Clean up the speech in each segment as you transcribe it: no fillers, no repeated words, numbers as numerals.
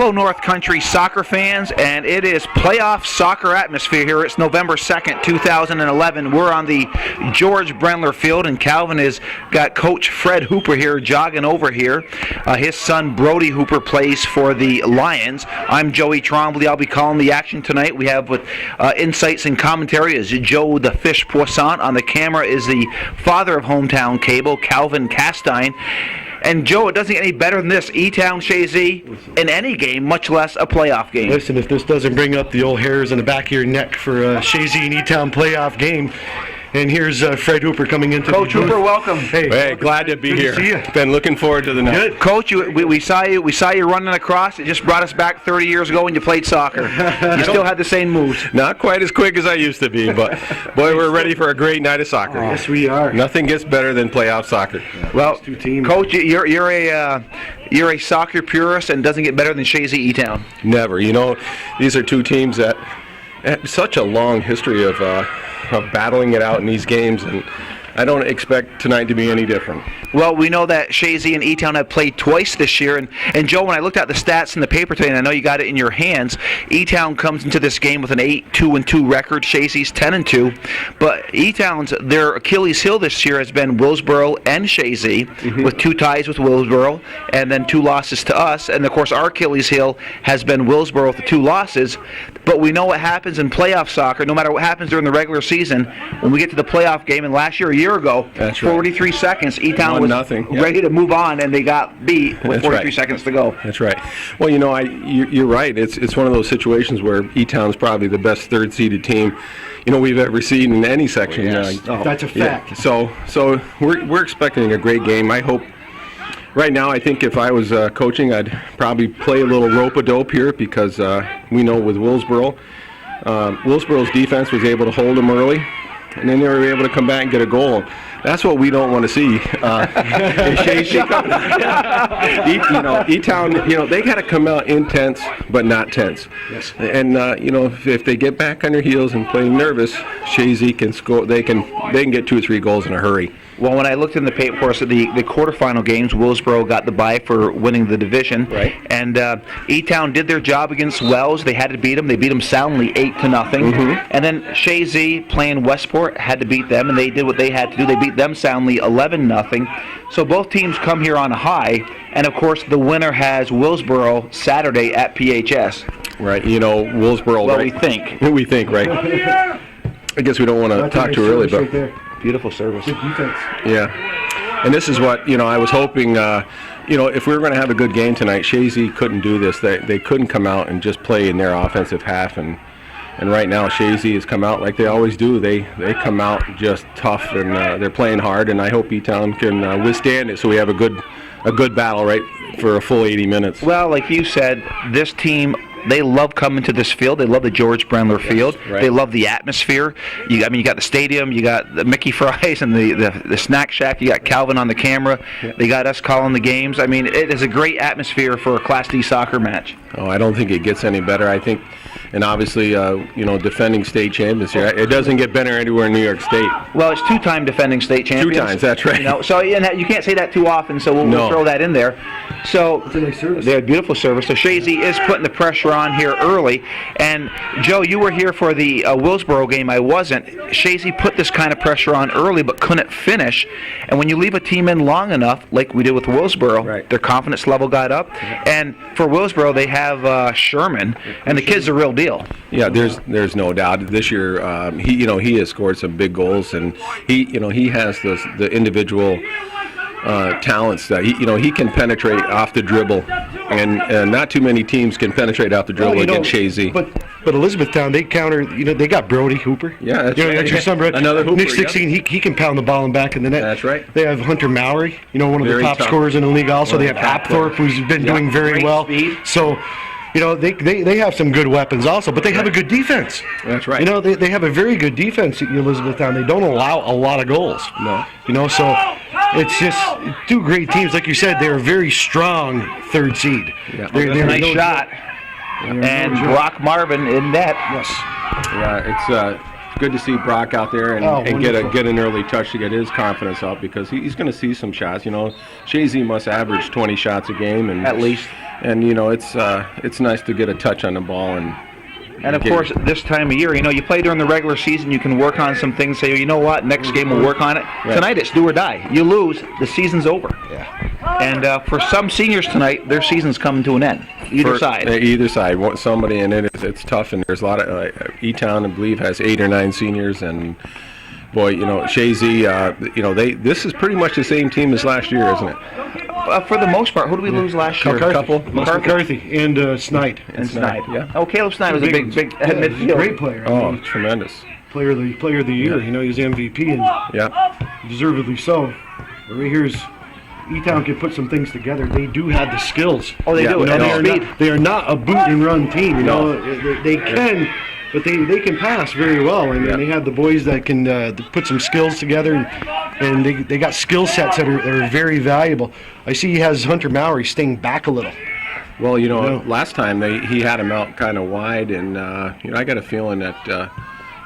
Hello, North Country soccer fans, and it is playoff soccer atmosphere here. It's November 2nd, 2011. We're on the George Brendler Field, and Calvin has got Coach Fred Hooper here jogging over here. His son, Brody Hooper, plays for the Lions. I'm Joey Trombley. I'll be calling the action tonight. We have with insights and commentary is Joe the Fish Poisson. On the camera is the father of hometown cable, Calvin Castine. And, Joe, it doesn't get any better than this. E-Town, Chazy, in any game, much less a playoff game. Listen, if this doesn't bring up the old hairs in the back of your neck for a Chazy and E-Town playoff game. And here's Fred Hooper coming into Coach Hooper, welcome. Hey, glad to be here. To see you. Been looking forward to the night. Good. Coach, we saw you running across. It just brought us back 30 years ago when you played soccer. You still had the same moves. Not quite as quick as I used to be, but boy, we're ready for a great night of soccer. Yes, we are. Nothing gets better than playoff soccer. Yeah, well, two teams. Coach, you're a soccer purist, and doesn't get better than Chazy E-Town. Never. You know, these are two teams that have such a long history of battling it out in these games, and I don't expect tonight to be any different. Well, we know that Chazy and E-Town have played twice this year, and Joe, when I looked at the stats in the paper today, and I know you got it in your hands, E-Town comes into this game with an 8-2-2 record. Chazy's 10-2, but E-Town's their Achilles heel this year has been Willsboro and Chazy, with 2 ties with Willsboro, and then 2 losses to us, and of course our Achilles heel has been Willsboro with the 2 losses. But we know what happens in playoff soccer. No matter what happens during the regular season, when we get to the playoff game, and last year, a year ago, that's right. 43 seconds, E-Town was ready to move on, and they got beat with 43 seconds to go. That's right. Well, you know, you're right. It's one of those situations where E-Town's probably the best third-seeded team, you know, we've ever seen in any section. Yes. That's a fact. Yeah. So we're expecting a great game. I hope. Right now, I think if I was coaching, I'd probably play a little rope-a-dope here because we know with Willsboro, Willsboro's defense was able to hold them early, and then they were able to come back and get a goal. That's what we don't want to see. E-Town, you know, they got to come out intense, but not tense. Yes. And you know, if they get back on their heels and play nervous, Chazy can score. They can get 2 or 3 goals in a hurry. Well, when I looked in the paper, of course, the quarterfinal games, Willsboro got the bye for winning the division. Right. And E-Town did their job against Wells. They had to beat them. They beat them soundly 8-0. And then Chazy, playing Westport, had to beat them, and they did what they had to do. They beat them soundly 11-0. So both teams come here on a high. And, of course, the winner has Willsboro Saturday at PHS. Right. You know, Willsboro, well, right? we think. We think, right? I guess we don't want to talk too early, but... Right, beautiful service. good defense. Yeah. And this is what, you know, I was hoping, you know, if we were going to have a good game tonight, Chazy couldn't do this. They couldn't come out and just play in their offensive half. And right now, Chazy has come out like they always do. They come out just tough, and they're playing hard. And I hope E-Town can withstand it so we have a good battle, right, for a full 80 minutes. Well, like you said, this team, they love coming to this field. They love the George Brendler Field. Right. They love the atmosphere. You got the stadium. You got the Mickey Fries and the snack shack. You got Calvin on the camera. Yeah. They got us calling the games. I mean, it is a great atmosphere for a Class D soccer match. Oh, I don't think it gets any better. I think, and obviously, you know, defending state champions here. It doesn't get better anywhere in New York State. Well, it's 2-time defending state champions. 2 times, that's right. You know, so you can't say that too often. So we'll throw that in there. So It's a nice service. they had beautiful service. So Chazy is putting the pressure on here early. And Joe, you were here for the Willsboro game. I wasn't. Chazy put this kind of pressure on early, but couldn't finish. And when you leave a team in long enough, like we did with Willsboro, right, their confidence level got up. And for Willsboro, they have Sherman, and the kid's a real deal. Yeah, there's no doubt. This year, he has scored some big goals, and he has the individual talents that he can penetrate off the dribble, and not too many teams can penetrate off the dribble against Chazy. But Elizabethtown, they counter. You know, they got Brody Hooper. Yeah, that's right. That's your son, Brett. Another Hooper. Nick 16, he can pound the ball in back in the net. That's right. They have Hunter Mowry, one of Very the top tough. scorers in the league. Also, they have Apthorpe, who's been doing very well. Speed. So, they have some good weapons also, but they have a good defense. That's right. They have a very good defense at Elizabethtown. They don't allow a lot of goals. No. So it's just 2 great teams. Like you said, they're a very strong 3rd seed. Yeah. They're Nice shot. And Brock Marvin in net. Yes. Yeah, it's good to see Brock out there and get an early touch to get his confidence up, because he's going to see some shots. Chazy must average 20 shots a game, and at least. and it's nice to get a touch on the ball And of course, this time of year, you play during the regular season, you can work on some things, say, you know what, next game we'll work on it. Right. Tonight it's do or die. You lose, the season's over. Yeah. And for some seniors tonight, their season's coming to an end. Either side. Either side. Somebody, and it's tough, and there's a lot of, E-Town, I believe, has 8 or 9 seniors, and boy, Chazy, this is pretty much the same team as last year, isn't it? For the most part, who did we lose last year? McCarthy and Snide. And Snide, yeah. Oh, Caleb Snide was a big midfield. Great player. Oh, tremendous. Player of the year. He was MVP, and deservedly so. But right here's E-Town can put some things together. They do have the skills. Oh, they do. They are not a boot and run team. They can. But they can pass very well, and they have the boys that can put some skills together, and they got skill sets that are very valuable. I see he has Hunter Mowry staying back a little. Well, last time he had him out kind of wide, and I got a feeling that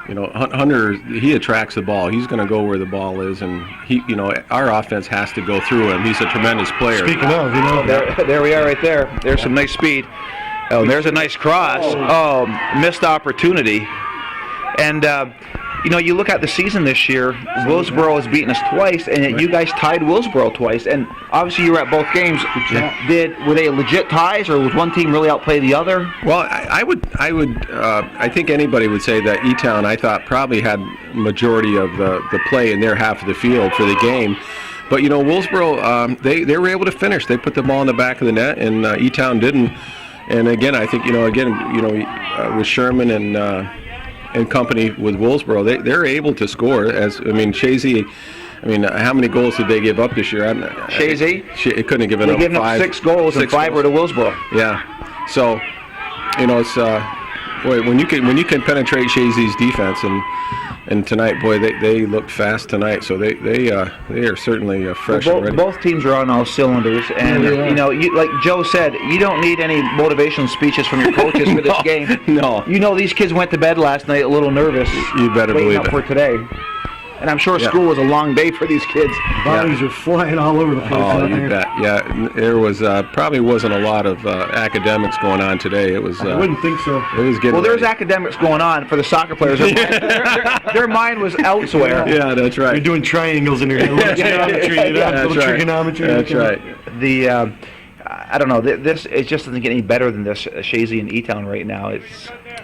Hunter, he attracts the ball. He's going to go where the ball is, and our offense has to go through him. He's a tremendous player. Speaking of, there we are right there. There's some nice speed. Oh, there's a nice cross. Oh, missed opportunity. And, you look at the season this year, Willsboro has beaten us twice, and yet you guys tied Willsboro twice. And obviously you were at both games. Were they legit ties, or was one team really outplay the other? Well, I think anybody would say that E-Town, I thought, probably had majority of the play in their half of the field for the game. But, Willsboro, they were able to finish. They put the ball in the back of the net, and E-Town didn't. And again, I think with Sherman and company with Willsboro, they're able to score. Chazy. How many goals did they give up this year? Chazy? It couldn't have given up 5. They gave up 6 goals, and 5 were to Willsboro. Yeah. So, it's boy, when you can penetrate Chazy's defense, and tonight, boy, they looked fast tonight. So they are certainly fresh and ready. Both teams are on all cylinders, and like Joe said, you don't need any motivational speeches from your coaches for this game. No. These kids went to bed last night a little nervous. You better believe it. For today. And I'm sure school was a long day for these kids. Bodies are flying all over the place. Oh, you bet. Yeah, there was probably wasn't a lot of academics going on today. It was. I wouldn't think so. It was getting. Well, there was academics going on for the soccer players. Their mind was elsewhere. Yeah, that's right. You're doing triangles in your head. Trigonometry. That's right. I don't know. This it just doesn't get any better than this. Chazy and E-Town right now.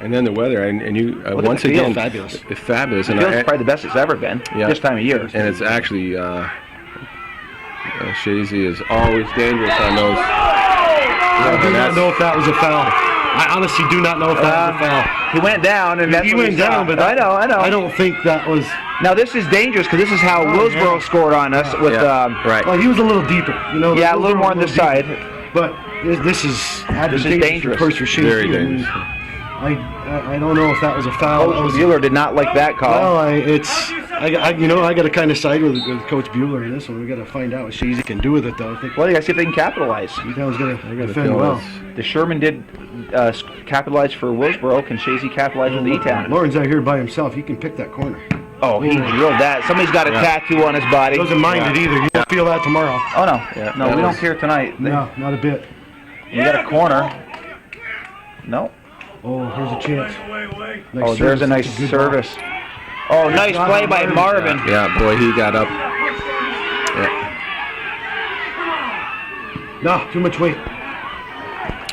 And then the weather, and you once again, fabulous. It's fabulous. And it's probably the best it's ever been this time of year. And it's actually Chazy is always dangerous on those. I do not know if that was a foul. I honestly do not know if that was a foul. He went down, and he went down, but I know. I don't think that was. Now this is dangerous because this is how Willsboro scored on us with. Right. Well, he was a little deeper. A little more on this side. But this is dangerous. For Chazy. Very dangerous. I don't know if that was a foul. Coach Bueller did not like that call. Well, I got to kind of side with Coach Bueller in this one. We got to find out what Chazy can do with it, though. You got to see if they can capitalize. E-Town's going to defend well. The Sherman did capitalize for Willsboro. Can Chazy capitalize with E-Town? Lauren's out here by himself. He can pick that corner. Oh, he drilled that. Somebody's got a tattoo on his body. Doesn't mind it either. You'll feel that tomorrow. Oh, no. No, we don't care tonight. No, not a bit. We got a corner. No. Oh, here's a chance. Nice there's a nice service. Oh, nice play by Marvin. Yeah, boy, he got up. No, too much weight.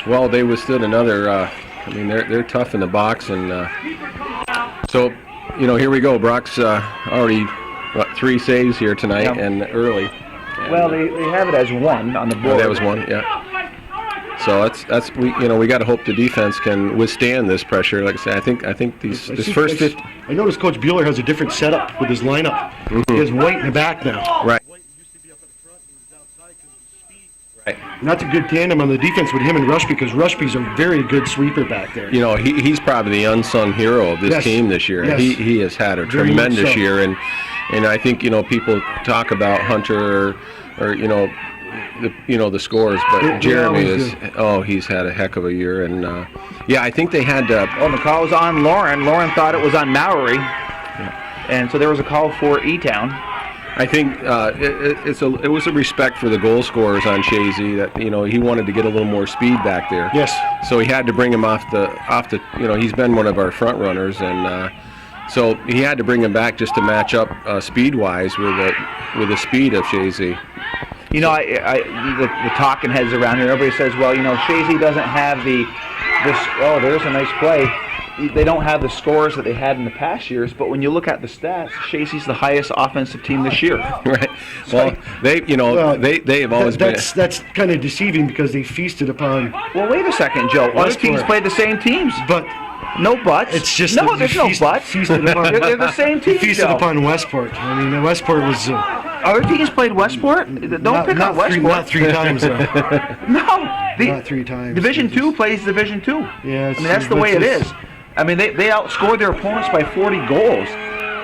Well, they withstood another. They're tough in the box, and so here we go. Brock's already 3 saves here tonight and early. Well, they have it as 1 on the board. Oh, that was 1, yeah. So that's we got to hope the defense can withstand this pressure. Like I say, I think this first 50. I noticed Coach Bueller has a different setup with his lineup. Mm-hmm. He has White in the back now. Right. White used to be up in the front. He was outside because of his speed. Right. And that's a good tandem on the defense with him and Rushby, because Rushby's a very good sweeper back there. He's probably the unsung hero of this team this year. Yes. He has had a tremendous year, and I think people talk about Hunter or the scores, but Jeremy he's had a heck of a year, and I think they had. The call was on Lauren. Lauren thought it was on Mowry, and so there was a call for E-Town. I think it was a respect for the goal scorers on Chazy that he wanted to get a little more speed back there. Yes. So he had to bring him off the he's been one of our front runners, and so he had to bring him back just to match up speed-wise with the speed of Chazy. The talking heads around here, everybody says, well, Chazy doesn't have this. Oh, there's a nice play. They don't have the scores that they had in the past years, but when you look at the stats, Chazy's the highest offensive team this year. Right. Well, they have always been. That's kind of deceiving because they feasted upon. Well, wait a second, Joe. Other teams play the same teams. But no buts. It's just no. There's no buts. Feasted upon, they're the same team. Feasted upon Westport. I mean, Westport was. Other teams played Westport. Don't pick on Westport. Not three times. Though. No. Not 3 times. Division II plays Division II. Yeah. I mean, that's the way it is. I mean, they outscored their opponents by 40 goals.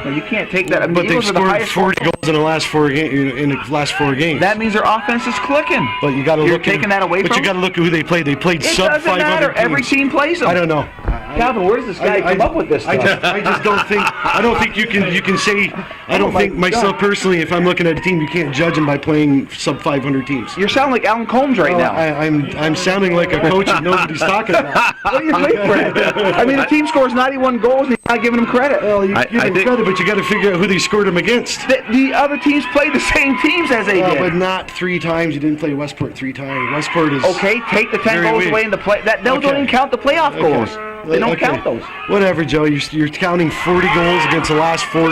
Now, you can't take that. I mean, but they've scored 40 goals in the last 4 games. That means their offense is clicking. But you got to look. Taking that away from. But you got to look at who they played. They played sub 500 It doesn't matter. teams. Every team plays them. I don't know. Calvin, where does this guy come up with this stuff? I just don't think. I don't think you can say. I don't think myself personally. If I'm looking at a team, you can't judge them by playing sub 500 teams. You're sounding like Alan Combs right now. I'm sounding like a coach that knows what he's talking about. What do you think, Brad? I mean, the team scores 91 goals and you're not giving them credit. Well, you give them credit, but you got to figure out who they scored them against. The other teams played the same teams as they did. But not 3 times. You didn't play Westport 3 times. Westport is okay. Take the 10 goals away in the play. Those don't even count the playoff goals. They don't count those. Whatever, Joe. You're counting 40 goals against the last 4.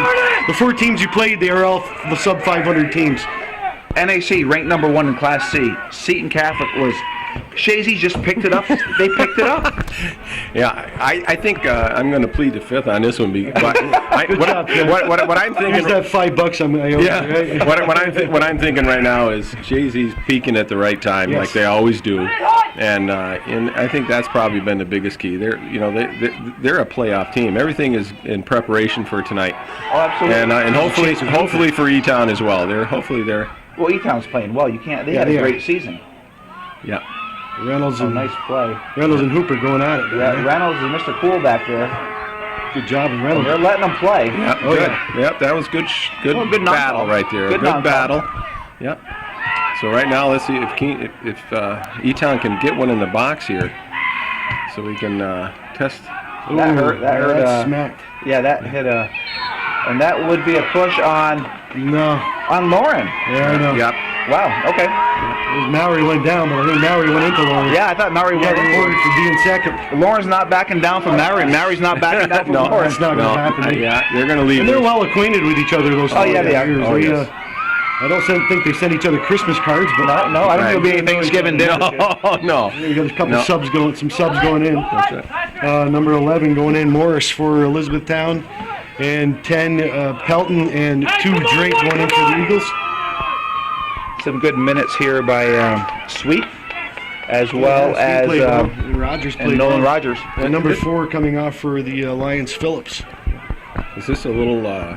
The 4 teams you played, they are all the sub 500 teams. NAC ranked number 1 in Class C. Seton Catholic was. Chazy just picked it up. They picked it up. Yeah, I think I'm going to plead the fifth on this one. What I'm thinking is that $5 I owe. Yeah. Right? What I'm thinking right now is Chazy's peaking at the right time, like they always do, and I think that's probably been the biggest key. They're a playoff team. Everything is in preparation for tonight. Oh, absolutely. And hopefully for E-Town as well. They're. Well, E-Town's playing well. You can't. They had a great season. Yeah. Reynolds and nice play. Reynolds and Hooper going at it. Yeah, Reynolds and Mr. Cool back there. Good job, and Reynolds. They're letting them play. Yeah, good. Yep, that was good battle right there. Good battle. Yep. So right now, let's see if E-Town can get one in the box here, so we can test. That hurt. That smacked. Yeah, that hit and that would be a push on Lauren. Yeah, I know. Yep. Wow. Okay. Mallory went down, but I think Mallory went into Lauren. Yeah, I thought Mallory went in. For being second. Lauren's not backing down from Mallory. Mallory's not backing down from Lauren. That's not going to happen. Yeah, they're going to leave. And they're well acquainted with each other. Those. Oh yeah, they are. Oh, yes. I don't think they send each other Christmas cards, but no, I don't think it'll be any Thanksgiving dinner. No. You got a couple subs going in. That's right. Number 11 going in, Morris for Elizabethtown, and 10 Pelton and 2 Drake going in for the Eagles. Some good minutes here by Sweet, as well as Rogers played and Nolan Rogers. And number 4 coming off for the Lions, Phillips. Is this a little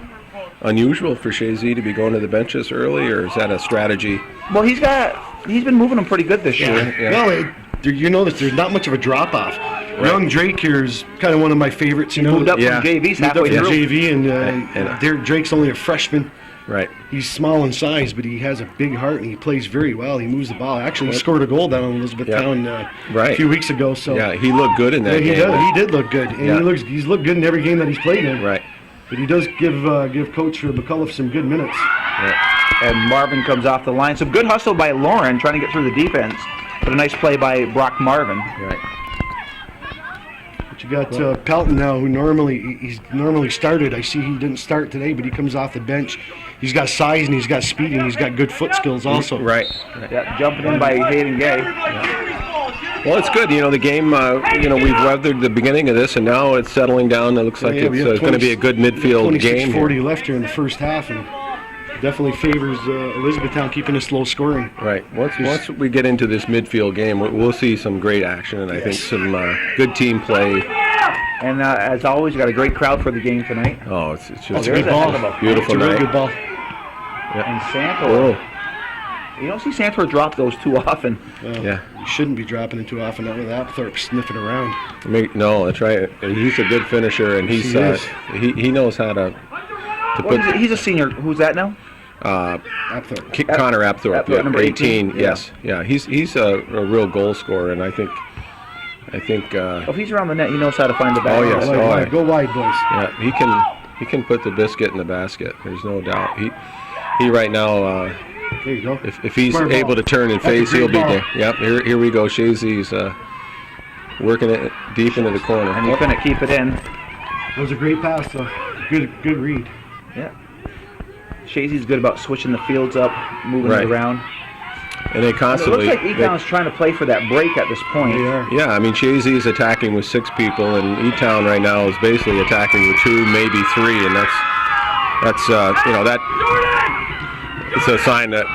unusual for Chazy to be going to the benches early, or is that a strategy? Well, he's been moving them pretty good this year. Yeah. Well, there's not much of a drop off. Right. Young Drake here is kind of one of my favorites. He moved up from JV's halfway through. JV, and Drake's only a freshman. Right. He's small in size, but he has a big heart and he plays very well. He moves the ball. Actually, he scored a goal down in Elizabethtown a few weeks ago. So yeah, he looked good in that game. He did look good, and he's looked good in every game that he's played in. Right. But he does give Coach McCullough some good minutes. Right. And Marvin comes off the line. Some good hustle by Lauren trying to get through the defense, but a nice play by Brock Marvin. Right. But you got Pelton now, who he's normally started. I see he didn't start today, but he comes off the bench. He's got size and he's got speed and he's got good foot skills also. Right. Yeah, jumping in by Hayden Gay. Yeah. Well, it's good. The game. We've weathered the beginning of this, and now it's settling down. It looks like it's going to be a good midfield game. 26-40 left here in the first half, and definitely favors Elizabethtown keeping this low scoring. Right. Once we get into this midfield game, we'll see some great action, and I think some good team play. And as always, you got a great crowd for the game tonight. Oh, it's just a good ball. Beautiful night. Really good ball. Yep. And Santor. You don't see Santor drop those too often. You shouldn't be dropping it too often. Not with Apthorpe sniffing around. No, that's right. He's a good finisher, and he knows how to put. He's a senior. Who's that now? Apthorpe. Connor Apthorpe, yeah, number 18. Yes, yeah, he's a real goal scorer, and I think. If he's around the net, he knows how to find the back. Oh yes, Go wide, boys. Yeah, he can put the biscuit in the basket. There's no doubt. He right now. There you go. If he's able to turn and face, he'll be there. Yep. Here we go. Chazy's working it deep into the corner, and he's going to keep it in. That was a great pass, though. Good read. Yeah. Chazy's good about switching the fields up, moving it around. And they constantly. It looks like E-Town's trying to play for that break at this point. Yeah, I mean, Chazy is attacking with 6 people, and E-Town right now is basically attacking with 2, maybe 3, and that's that. It's a sign that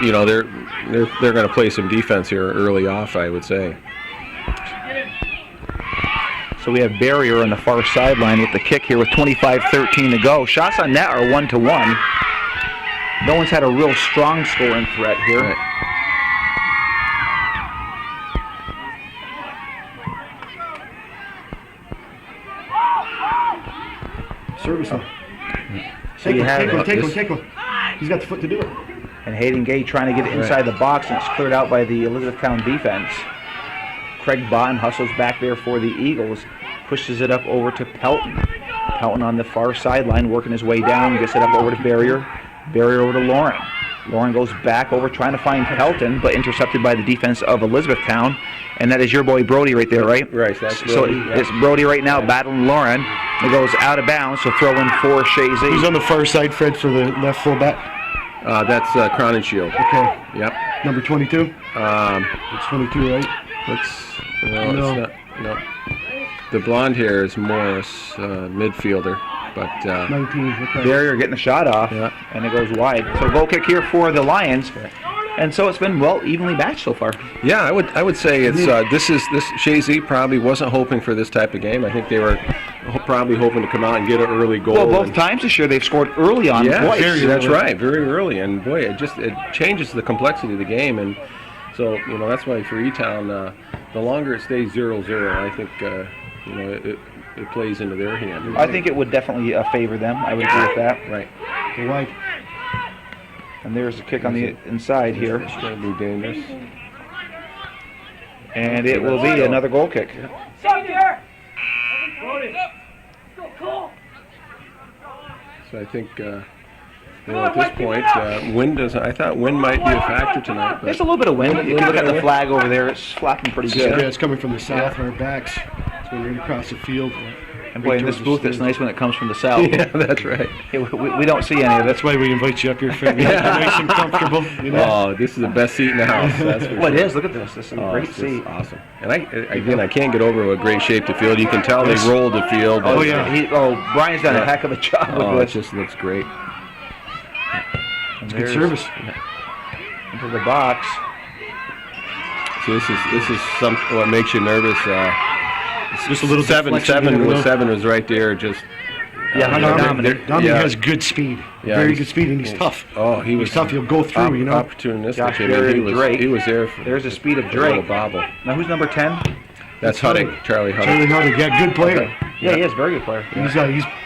they're going to play some defense here early off, I would say. So we have Barrier on the far sideline with the kick here with 25-13 to go. Shots on net are 1-1. No one's had a real strong scoring threat here. Right. Service him. So Take one. He's got the foot to do it. And Hayden Gay trying to get it inside the box, and it's cleared out by the Elizabethtown defense. Craig Bond hustles back there for the Eagles, pushes it up over to Pelton. Pelton on the far sideline, working his way down, gets it up over to Barrier. Barrier over to Lauren. Lauren goes back over trying to find Pelton, but intercepted by the defense of Elizabethtown. And that is your boy Brody right there, right? Right. That's so it's Brody right now battling Lauren. It goes out of bounds, so throw in for Chazy. Who's on the far side, Fred, for the left fullback? That's Crowninshield. Okay. Yep. Number 22? It's 22, right? No. The blonde hair is Morris, midfielder. But 19. Okay. Barrier getting the shot off, and it goes wide. So goal kick here for the Lions. And so it's been evenly matched so far. Yeah, I would say it's this Chazy probably wasn't hoping for this type of game. I think they were probably hoping to come out and get an early goal. Well, both times this year they've scored early on. Yeah, that's right, very early, and boy, it changes the complexity of the game, and so that's why for E-Town, the longer it stays 0-0, I think it plays into their hand. I think it would definitely favor them. I would agree with that. Right. Go wide. And there's a kick on the inside here. It's going to be dangerous. And it will be another goal kick. So I think at this point, wind doesn't. I thought wind might be a factor tonight. But there's a little bit of wind. You can look at the flag over there. It's flapping pretty good. Yeah, it's coming from the south on our backs. It's going right across the field. And boy, in this booth, it's nice when it comes from the south. Yeah, that's right. We don't see any of it. That's why we invite you up here, Fred. Nice and comfortable. Oh, this is the best seat in the house. That's for it is. Look at this. This is a great seat. Awesome. And I can't get over what a great shape the field. You can tell they rolled the field. Oh yeah. Brian's done a heck of a job with it this. just looks great. It's good service. Into the box. So this is what makes you nervous. Just a little 7 was right there. Just Dominic has good speed. Very good speed, and he's tough. Oh, he's tough. He'll go through. Opportunistic. Josh Barrett, He was there. There's the speed of Drake. Bobble. Now who's number 10? That's Huddick. Charlie Huddick. Charlie Huddick, good player. Okay. Yeah, he is a very good player.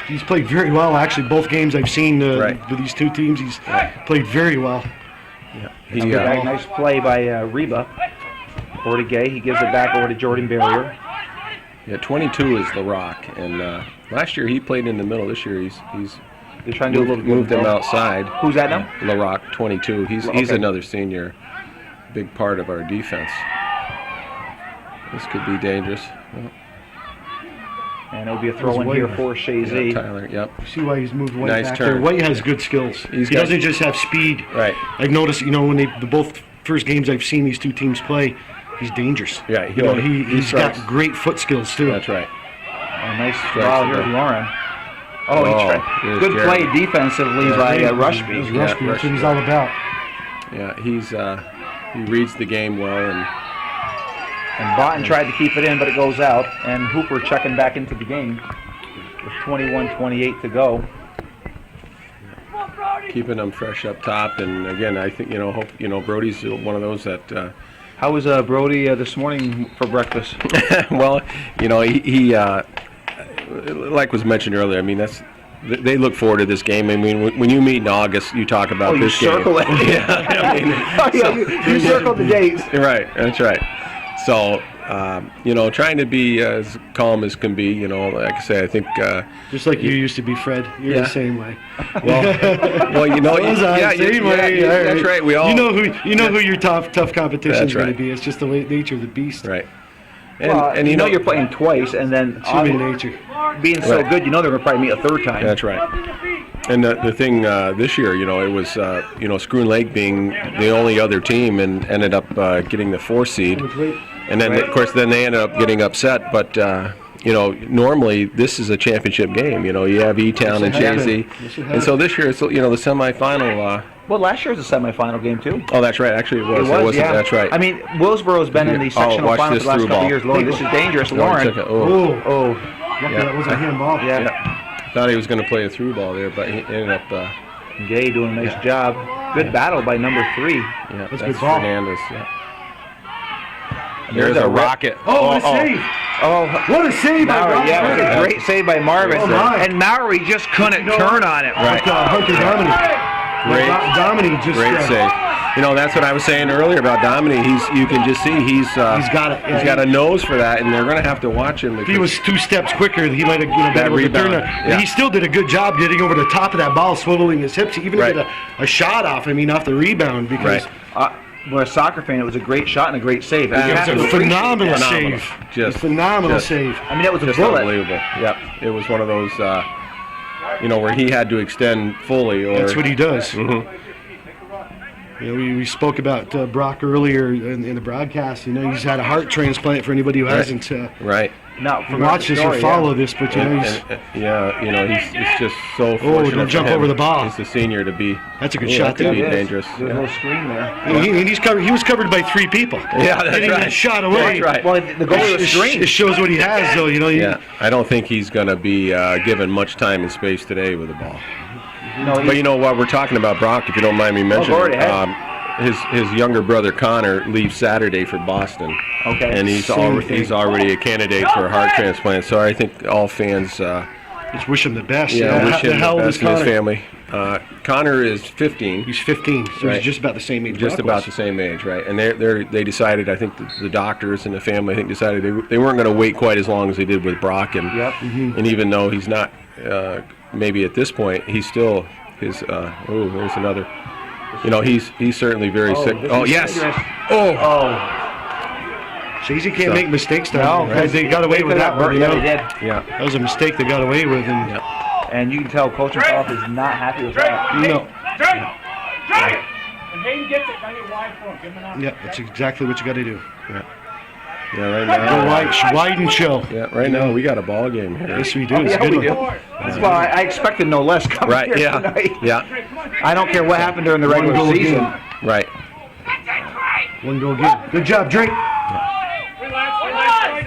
He's played very well. Actually, both games I've seen with these two teams, he's played very well. Yeah. Nice play by Reba. Over to Gay. He gives it back over to Jordan Barrier. Yeah, 22 is the Rock, and last year he played in the middle. This year They're trying to do a little moved him outside. Who's that now? LaRock, 22. He's another senior, big part of our defense. This could be dangerous. And it'll be a throw in here for Chazy. Tyler, yep. See why he's moved White nice back turn. there. White has good skills. He doesn't just have speed. Right. I've noticed, when the both first games I've seen these two teams play, he's dangerous. Yeah, he's got great foot skills too. That's right. A nice draw here, Lauren. Good play defensively by Rushby. Rushby, that's what he's all about. Yeah, he reads the game well, and Botten tried to keep it in, but it goes out. And Hooper checking back into the game with 21-28 to go. Keeping them fresh up top, and again, I think Brody's one of those that. How was Brody this morning for breakfast? Well, he like was mentioned earlier. I mean, they look forward to this game. I mean, when you meet in August, you talk about this game. Circle it. Yeah, I mean, you circled the dates. Right, that's right. So, trying to be as calm as can be, like I say, I think... just like you used to be, Fred. You're the same way. Well, same way. That's right. We all... You know who your tough competition is going to be. It's just the nature of the beast. Right. And you're playing twice, and then human nature. Being so good, they're going to probably meet a third time. That's right. And the thing this year, it was, Scroon Lake being the only other team and ended up getting the 4th seed. And then, of course, they ended up getting upset. But, normally this is a championship game. You have E-Town and Chazy. And so this year, it's, the semifinal. Well, last year was a semifinal game, too. Oh, that's right. Actually, it was. Yeah. That's right. I mean, Willsboro's been in the sectional final for the last couple of years. Lauren, this is dangerous. Lauren. Lucky that wasn't a handball. Yeah. Thought he was going to play a through ball there, but he ended up... Gay doing a nice job. Good battle by number 3. Yeah, that's good ball. Fernandez. Yeah. There's a rocket. What a save! What a save by Marvin! Yeah, it was a great save by Marvin. And Maury just couldn't turn on it. Right. Hunter Dominic. Great save. That's what I was saying earlier about Dominic. You can just see he's got it. He's got a nose for that, and they're going to have to watch him. If he was 2 steps quicker, he might have been able to turn it. Yeah. He still did a good job getting over the top of that ball, swiveling his hips. He even did a shot off the rebound because. We're a soccer fan. It was a great shot and a great save. It was a phenomenal save. Just phenomenal save. I mean, that was a just bullet. Unbelievable. Yep. It was one of those, where he had to extend fully. That's what he does. Mm-hmm. We spoke about Brock earlier in the broadcast. He's had a heart transplant for anybody who hasn't. Right. Now, watch this or follow this, but he's just so fortunate. Don't jump over the ball. He's the senior to be. That's a good shot. To be dangerous. There's a little screen there. He was covered by 3 people. Yeah, that's getting right. that shot away. That's right. Well, the goal of the screen. It shows what he has, though. I don't think he's going to be given much time and space today with the ball. But what we're talking about, Brock, if you don't mind me mentioning. His younger brother Connor leaves Saturday for Boston. Okay. And he's already a candidate for a heart transplant. So I think all fans just wish him the best. Yeah, wish him the best in his family. Connor is 15. He's 15, so he's just about the same age. Just about the same age, right? And they decided, I think the doctors and the family, decided they weren't going to wait quite as long as they did with Brock. And and even though he's not, maybe at this point, he's still there's another. He's certainly very sick. Oh, yes. Chazy can't make mistakes, though. No, they got away with that one. They did. Yeah, that was a mistake they got away with. And you can tell Coach Koff is not happy with that. No. When Hayden gets it, now you wide for him. Give him an option. Yeah, that's exactly what you got to do. Yeah, right now. Go wide and chill. Yeah, right now we got a ball game here. Yes, we do. It's a good one. That's why I expected no less coming here tonight. Yeah. I don't care what happened during the regular season. Right. One goal game. Good job, Drake.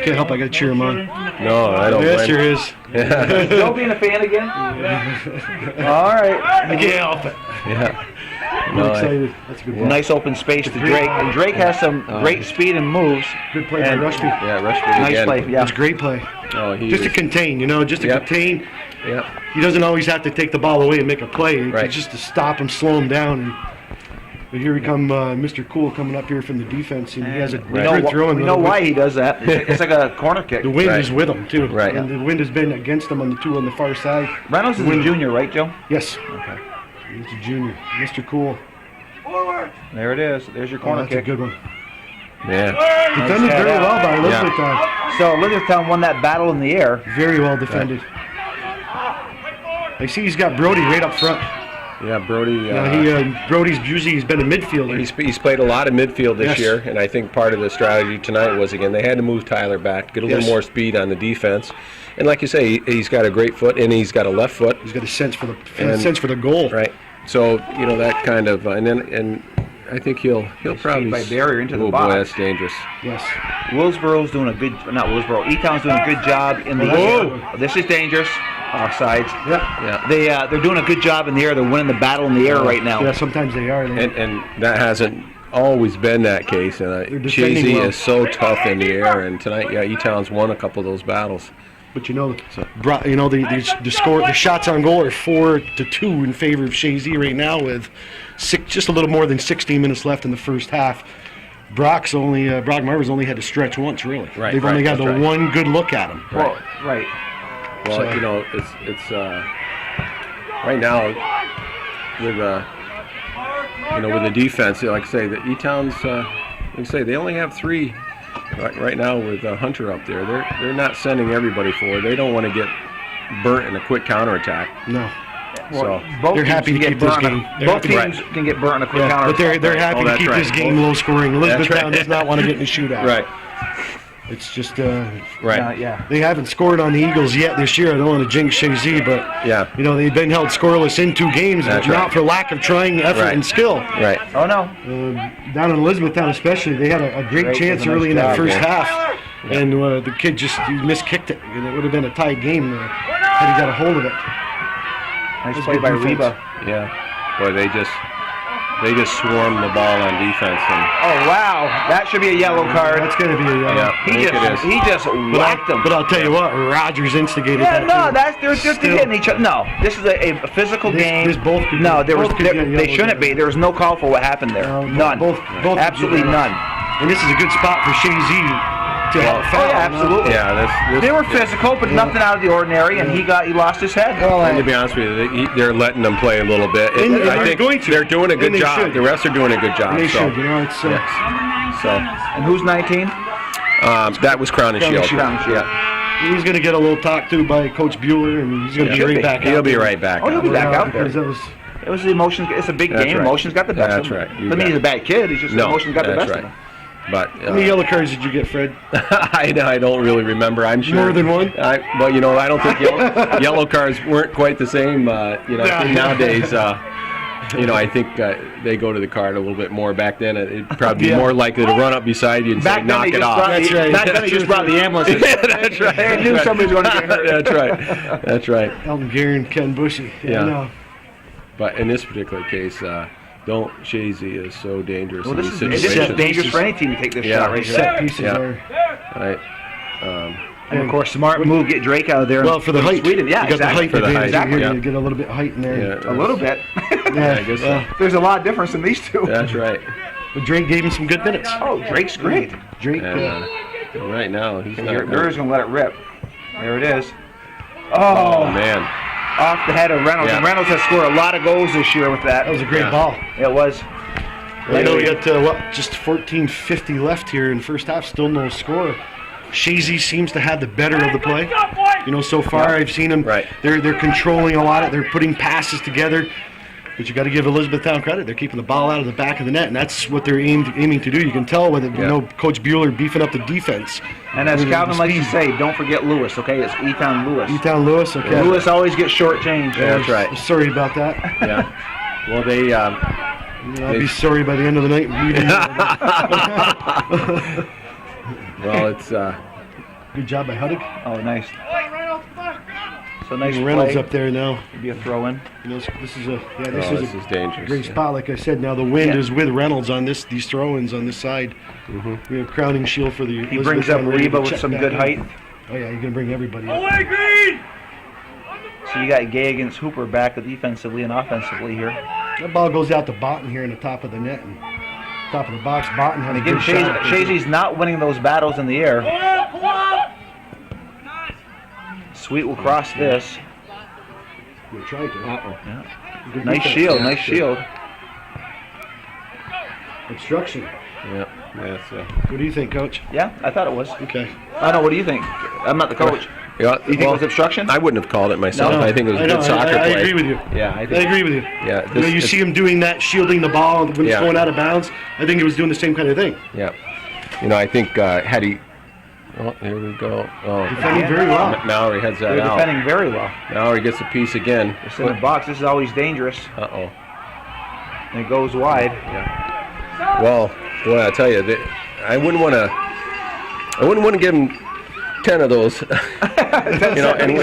Can't help, I got to cheer him on. No, I don't. Yes, there is. Joe being a fan again? All right. I can't help it. Yeah. I'm excited. That's a good one. Nice open space to Drake. And Drake has some great speed and moves. Good play by Rushby. Yeah, Rushby nice again. play. Yeah. It's a great play. Oh, just to contain, contain. Yeah. He doesn't always have to take the ball away and make a play. Right. Just to stop him, slow him down. But here we come, Mr. Cool coming up here from the defense, and he has a good throw. We know why he does that. It's like a corner kick. The wind is with him, too. Right. And the wind has been against him on the far side. Reynolds is a junior, right, Joe? Yes. Okay. He's a junior. Mr. Cool. There it is. There's your corner kick. That's a good one. Yeah. Defended very well by Elizabethtown. So Elizabethtown won that battle in the air. Very well defended. I see he's got Brody right up front. Yeah, Brody. Brody's usually he's been a midfielder. He's played a lot of midfield this year, and I think part of the strategy tonight was, again, they had to move Tyler back, get a little more speed on the defense. And like you say, he's got a great foot, and he's got a left foot. He's got a sense for the goal. Right. So, that kind of, and I think he'll probably by barrier into the box. Boy, that's dangerous. Yes. E-Town's doing a good job in the air. This is dangerous. Offsides. Yeah. They're doing a good job in the air. They're winning the battle in the air right now. Yeah, sometimes they are. And that hasn't always been that case. And Chazy is so tough in the air. And tonight, E-Town's won a couple of those battles. But the shots on goal are 4-2 in favor of Chazy right now, with just a little more than 16 minutes left in the first half. Brock Marver's only had to stretch once, really. Right, They've only got right. one good look at him. Well, right. Well, So- it's right now with the defense. Like I say, the E-Towns. Like I say, they only have 3 right now with Hunter up there. They're not sending everybody forward. They don't want to get burnt in a quick counterattack. No. Well, So both they're teams happy to can keep get this burnt on- game. They're Both happy- teams can get burnt on a quick Yeah, counter. but they're happy to that's keep this right. game low scoring. Elizabethtown right. does not want to get in a shootout. Right. It's just Right. Yeah. they haven't scored on the Eagles yet this year. I don't want to jinx Chazy, but Yeah. they've been held scoreless in 2 games, That's but not right. for lack of trying effort Right. and skill. Right. Oh no. Down in Elizabethtown especially, they had a great chance Nice early in that job, first yeah. half, and the kid just miskicked it, and it would have been a tight game had he got a hold of it. Nice That's play good by defense. Reba. Yeah. Boy, they just swarm the ball on defense, and Oh wow, that should be a yellow card. That's going to be a yellow. yeah, I think it is. He just whacked him. But I'll tell you what, Rogers instigated Yeah, that. no, too. that's they're just Still. hitting each other. No, this is a physical game. this both could no, be- there was both could get they yellows shouldn't there. be. There was no call for what happened there. No, None. both could Absolutely get yellows. none. And this is a good spot for Chazy to have a Oh foul. yeah, absolutely. Yeah, this They were physical, but nothing out of the ordinary, and he lost his head. And to be honest with you, they're letting them play a little bit. And I they're think going to. they're doing a And good they job. should. The refs are doing a good job. And they so, should, it's yes. So And who's 19? that was Crown and Shield. Crown and Shield. Yeah, he's going to get a little talk to by Coach Bueller, and he's going to Should be be. right back. he'll out be there. right back. Oh, he'll be back out there. Because that was It was the emotions. It's a big That's game. right. Emotions got the best That's of him. right. You Doesn't mean bet. he's a bad kid. He's just No, emotions got the that's best right. of him. But how many yellow cards did you get, Fred? I don't really remember. I'm sure More than one? I don't think yellow cards weren't quite the same. I think nowadays, I think they go to the card a little bit more. Back then, it'd probably be Yeah. more likely to run up beside you and Back say, then, knock they it just off. brought That's the, right. Back then, they just brought the ambulances. That's right. They knew somebody was going to get hurt. That's right. That's right. Elton Guerin, Ken Bushy. Yeah. No. But in this particular case, Chazy is so dangerous Well, in this these is this situations. is dangerous for any team to take this Yeah. shot right here. Set pieces Yeah. are. Right. And of course, smart move, get Drake out of there. Well, for the height. Sweden, yeah, you got exactly. the height For the advantage height, here. yeah. You get a little bit of height in there. Yeah. A little bit. I guess so. There's a lot of difference in these two. That's right. But Drake gave him some good minutes. Oh, Drake's great. Drake. And right now, he's not They're good. just going to let it rip. There it is. Oh, man. Off the head of Reynolds. Yeah. And Reynolds has scored a lot of goals this year with that. That was a great Yeah. ball. It was. I know we got just 14:50 left here in first half. Still no score. Chazy seems to have the better of the play. So far I've seen them. Right. They're controlling a lot. They're putting passes together. But you got to give Elizabethtown credit. They're keeping the ball out of the back of the net, and that's what they're aiming to do. You can tell with it. Yeah. Coach Bueller beefing up the defense. And as The Calvin likes to speed. say, don't forget Lewis, okay? It's E-Town-Lewis. E-Town-Lewis. Okay. Lewis always gets short change. Yeah. That's right. Sorry about that. Yeah. Well, they. I'll be sorry by the end of the night. Well, it's. Good job by Huddick. Oh, nice. So nice Reynolds play. up there now. Be a throw-in. This is a This is dangerous. great spot. Like I said, now the wind Yeah. is with Reynolds on these throw-ins on this side. We have crowning shield for the. He brings up Elizabethtown ready to Reba with check some back good in. height. Oh yeah, he's gonna bring everybody up. So you got Gay against Hooper back defensively and offensively here. That ball goes out to Botten here in the top of the net and top of the box. Botten has And a again, good shot. Chazy's not winning those battles in the air. Sweet will cross this. They tried to. Yeah. Good Nice defense. shield, nice shield. Obstruction. Yeah. That's. What do you think, Coach? Yeah, I thought it was. Okay. I know, what do you think? I'm not the coach. Yeah, You think it was obstruction? I wouldn't have called it myself. No. I think it was I a know, good soccer I play. agree with you. Yeah, I I think. agree with you. Yeah. You see him doing that, shielding the ball when it's going out of bounds. I think he was doing the same kind of thing. Yeah. I think had he. Oh, here we go. Oh. Defending very well. Now he heads that They're out. defending very well. Now he gets a piece again. It's in the box. This is always dangerous. Uh-oh. And it goes wide. Well, boy, I tell you, I wouldn't want to give him 10 of those. And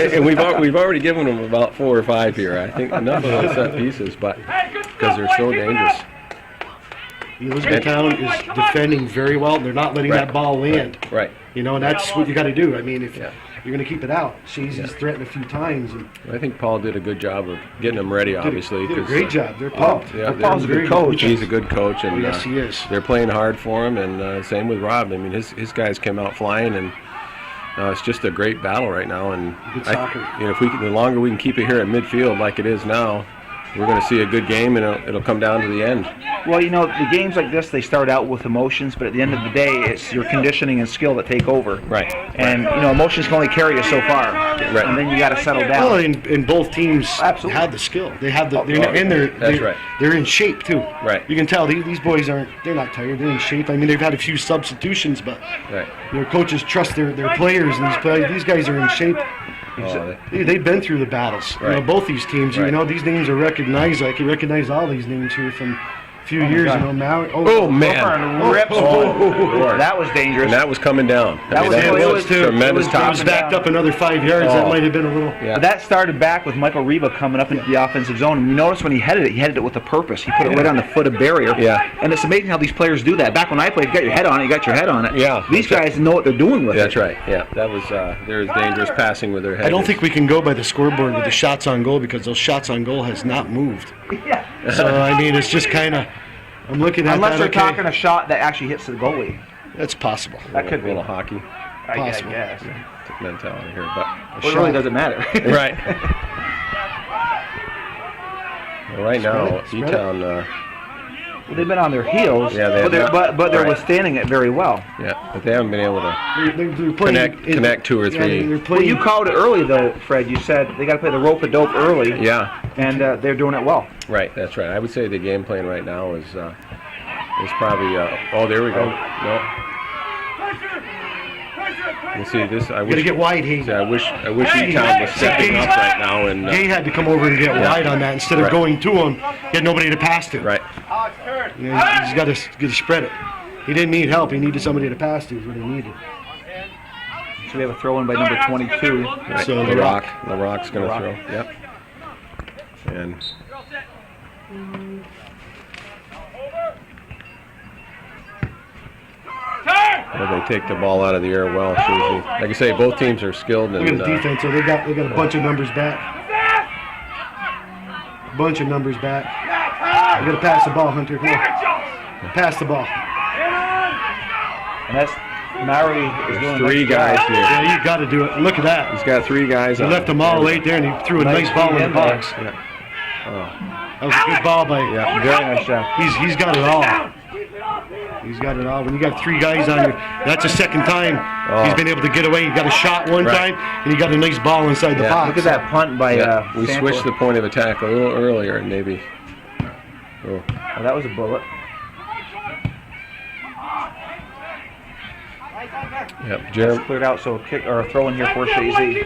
we've already given him about 4 or 5 here. I think enough of those set pieces, but because they're so dangerous. Elizabethtown is defending very well. They're not letting Right. that ball land. Right. And that's what you got to do. I mean, if you're going to keep it out. Chazy's threatened a few times. And I think Paul did a good job of getting them ready, obviously. did a great job. They're pumped. Yeah, Paul's a good coach. He's a good coach, and yes, he is. they're playing hard for him, and same with Rob. I mean, his guys came out flying, and it's just a great battle right now. And Good soccer. the longer we can keep it here at midfield like it is now, we're going to see a good game, and it'll come down to the end. Well, the games like this, they start out with emotions, but at the end of the day, it's your conditioning and skill that take over. Right. And, emotions can only carry you so far. Right. And then you got to settle down. Well, and both teams Absolutely. have the skill. They have they're in shape too. Right. You can tell these boys they're not tired. They're in shape. I mean, they've had a few substitutions, but Right. Coaches trust their players, and these guys are in shape. Oh, They've been through the battles. Right. Both these teams. Right. These names are recognized. I can recognize all these names here from a few years. God. Oh, man. Rips. Lord. That was dangerous. And that was coming down. That was- It was too. tremendous It top. was backed up another 5 yards. Oh. That might have been a little. Yeah. But that started back with Michael Reba coming up into the offensive zone. And you notice when he headed it with a purpose. He put it right on the foot of barrier. Yeah. And it's amazing how these players do that. Back when I played, you got your head on it, you got your head on it. Yeah. These guys know what they're doing with That's it. right. Yeah, that was there's dangerous passing with their head. I don't think we can go by the scoreboard with the shots on goal because those shots on goal has not moved. Yeah. So I mean, it's just kind of. I'm looking at Unless that. they're Okay, talking a shot that actually hits the goalie. that's possible. That could a be. little hockey I possible. guess. mentality here, but Well, it really doesn't matter. right. Well, right now, Spread it. E-Town. Well, they've been on their heels, Yeah, they but they're, have but they're right. withstanding it very well. Yeah, but they haven't been able to. They're playing, Connect two or three. They're Well, playing, you called it early, though, Fred. You said they got to play the rope-a-dope early, Yeah, and they're doing it well. right. That's right. I would say the game plan right now is probably. Oh, there we go. No. You see this? I Got wish. to get wide, Hay. I wish E-Town was stepping up right now and. Hay had to come over and get wide on that instead of Right. going to him. He had nobody to pass to. Right. He's got to spread it. He didn't need help. He needed somebody to pass to. Is what he needed. So we have a throw-in by number 22. Right. So LaRock's going to throw. Yep. And. Well, they take the ball out of the air well. Chazy. Like I say, both teams are skilled. Look at And the defense. So they got a bunch of numbers back. Bunch of numbers back. You got to pass the ball, Hunter. Come on. Pass the ball. And that's Maury is doing three guys here. Yeah, you got to do it. Look at that. He's got three guys. He left them all right there, and he threw a nice ball in the box. Yeah. That was a good ball by. Yeah. Very nice job. He's got it all. He's got it all. When you got three guys on you, that's the second time he's been able to get away. He got a shot one Right. time, and he got a nice ball inside the Yeah. box. Look at that punt by We Santor. switched the point of attack a little earlier, and maybe. Oh. Oh, that was a bullet. Yep. Jeremy. Cleared out, so kick or a throw in here for Chazy.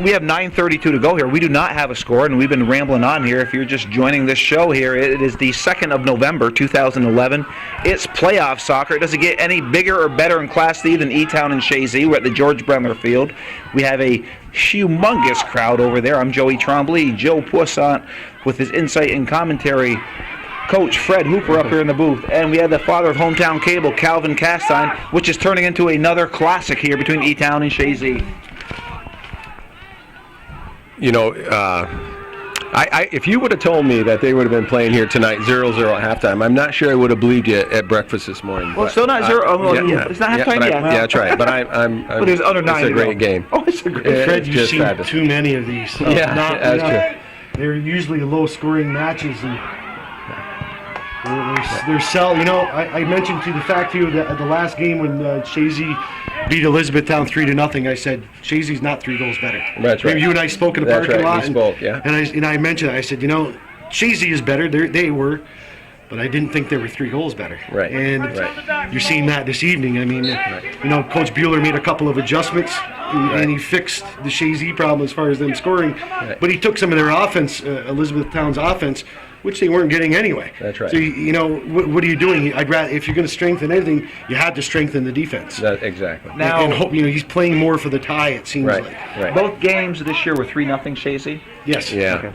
We have 9:32 to go here. We do not have a score, and we've been rambling on here. If you're just joining this show here, it is the 2nd of November, 2011. It's playoff soccer. It doesn't get any bigger or better in Class C than E-Town and Chazy. We're at the George Brendler Field. We have a humongous crowd over there. I'm Joey Trombley, Joe Poissant with his insight and commentary. Coach Fred Hooper up here in the booth, and we have the father of hometown cable, Calvin Castine, which is turning into another classic here between E-Town and Chazy. You know, if you would have told me that they would have been playing here tonight 0-0 at halftime, I'm not sure I would have believed you at breakfast this morning. Well, it's still not 0. It's not halftime but yet. yeah, that's right. But I'm But there's under 9 It's a to go. great game. Oh, it's a great Yeah. Fred, It's you've just seen fabulous. too many of these. Yeah, that's true. They're usually low-scoring matches, and they're sell. You know, I mentioned to the fact to you that at the last game when Chazy beat Elizabethtown 3-0, I said Chazy's not 3 goals better. That's right. Maybe you and I spoke in the That's parking right, lot. we spoke, yeah. And I mentioned it. I said, you know, Chazy is better. They were. But I didn't think they were 3 goals better. Right. And Right. you're seeing that this evening. I mean, you know, Coach Bueller made a couple of adjustments, and he fixed the Chazy problem as far as them scoring. Right. But he took some of their offense, Elizabethtown's offense, which they weren't getting anyway. That's right. So, you know, what are you doing? I'd rather, if you're going to strengthen anything, you had to strengthen the defense. Exactly. Now- and hope, you know, he's playing more for the tie, it seems Right. like. Right. Both games this year were 3-0 Chazy. Yes. Yeah. Okay.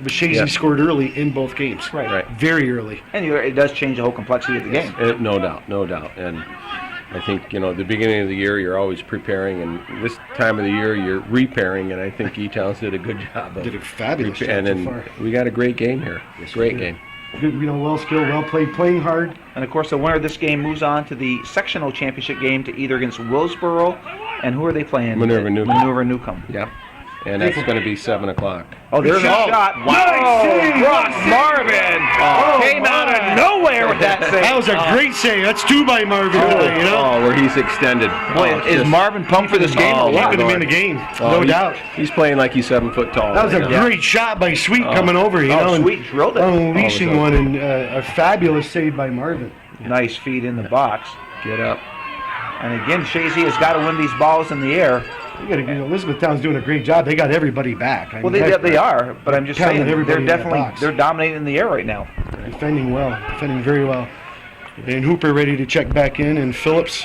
But Chazy Yeah. scored early in both games. Right. Right. Very early. And it does change the whole complexity of the game. No doubt. And I think, the beginning of the year you're always preparing, and this time of the year you're repairing, and I think E-Towns did a good job. Did a fabulous job and so then far. we got a great game here. Great game. Good, well skilled, well played, playing hard. And of course, the winner of this game moves on to the sectional championship game to either against Willsboro, and who are they playing? Minerva Newcomb. Minerva Newcomb. Yeah. And that's going to be 7 o'clock. Oh, there's a shot. Wow. Brock Marvin came out of nowhere with that save. That was a great save. That's 2 by Marvin. Where he's extended. Boy, is Marvin pumped for this game? He's going to be in the game, no doubt. He's playing like he's 7 foot tall. That was a great shot by Sweet coming over, Sweet drilled it. Unleashing one, and a fabulous save by Marvin. Nice feed in the box. Get up. And again, Chazy has got to win these balls in the air. Elizabethtown's doing a great job. They got everybody back. Well, they are, but I'm just saying they're they're dominating in the air right now. Defending very well. And Hooper ready to check back in, and Phillips,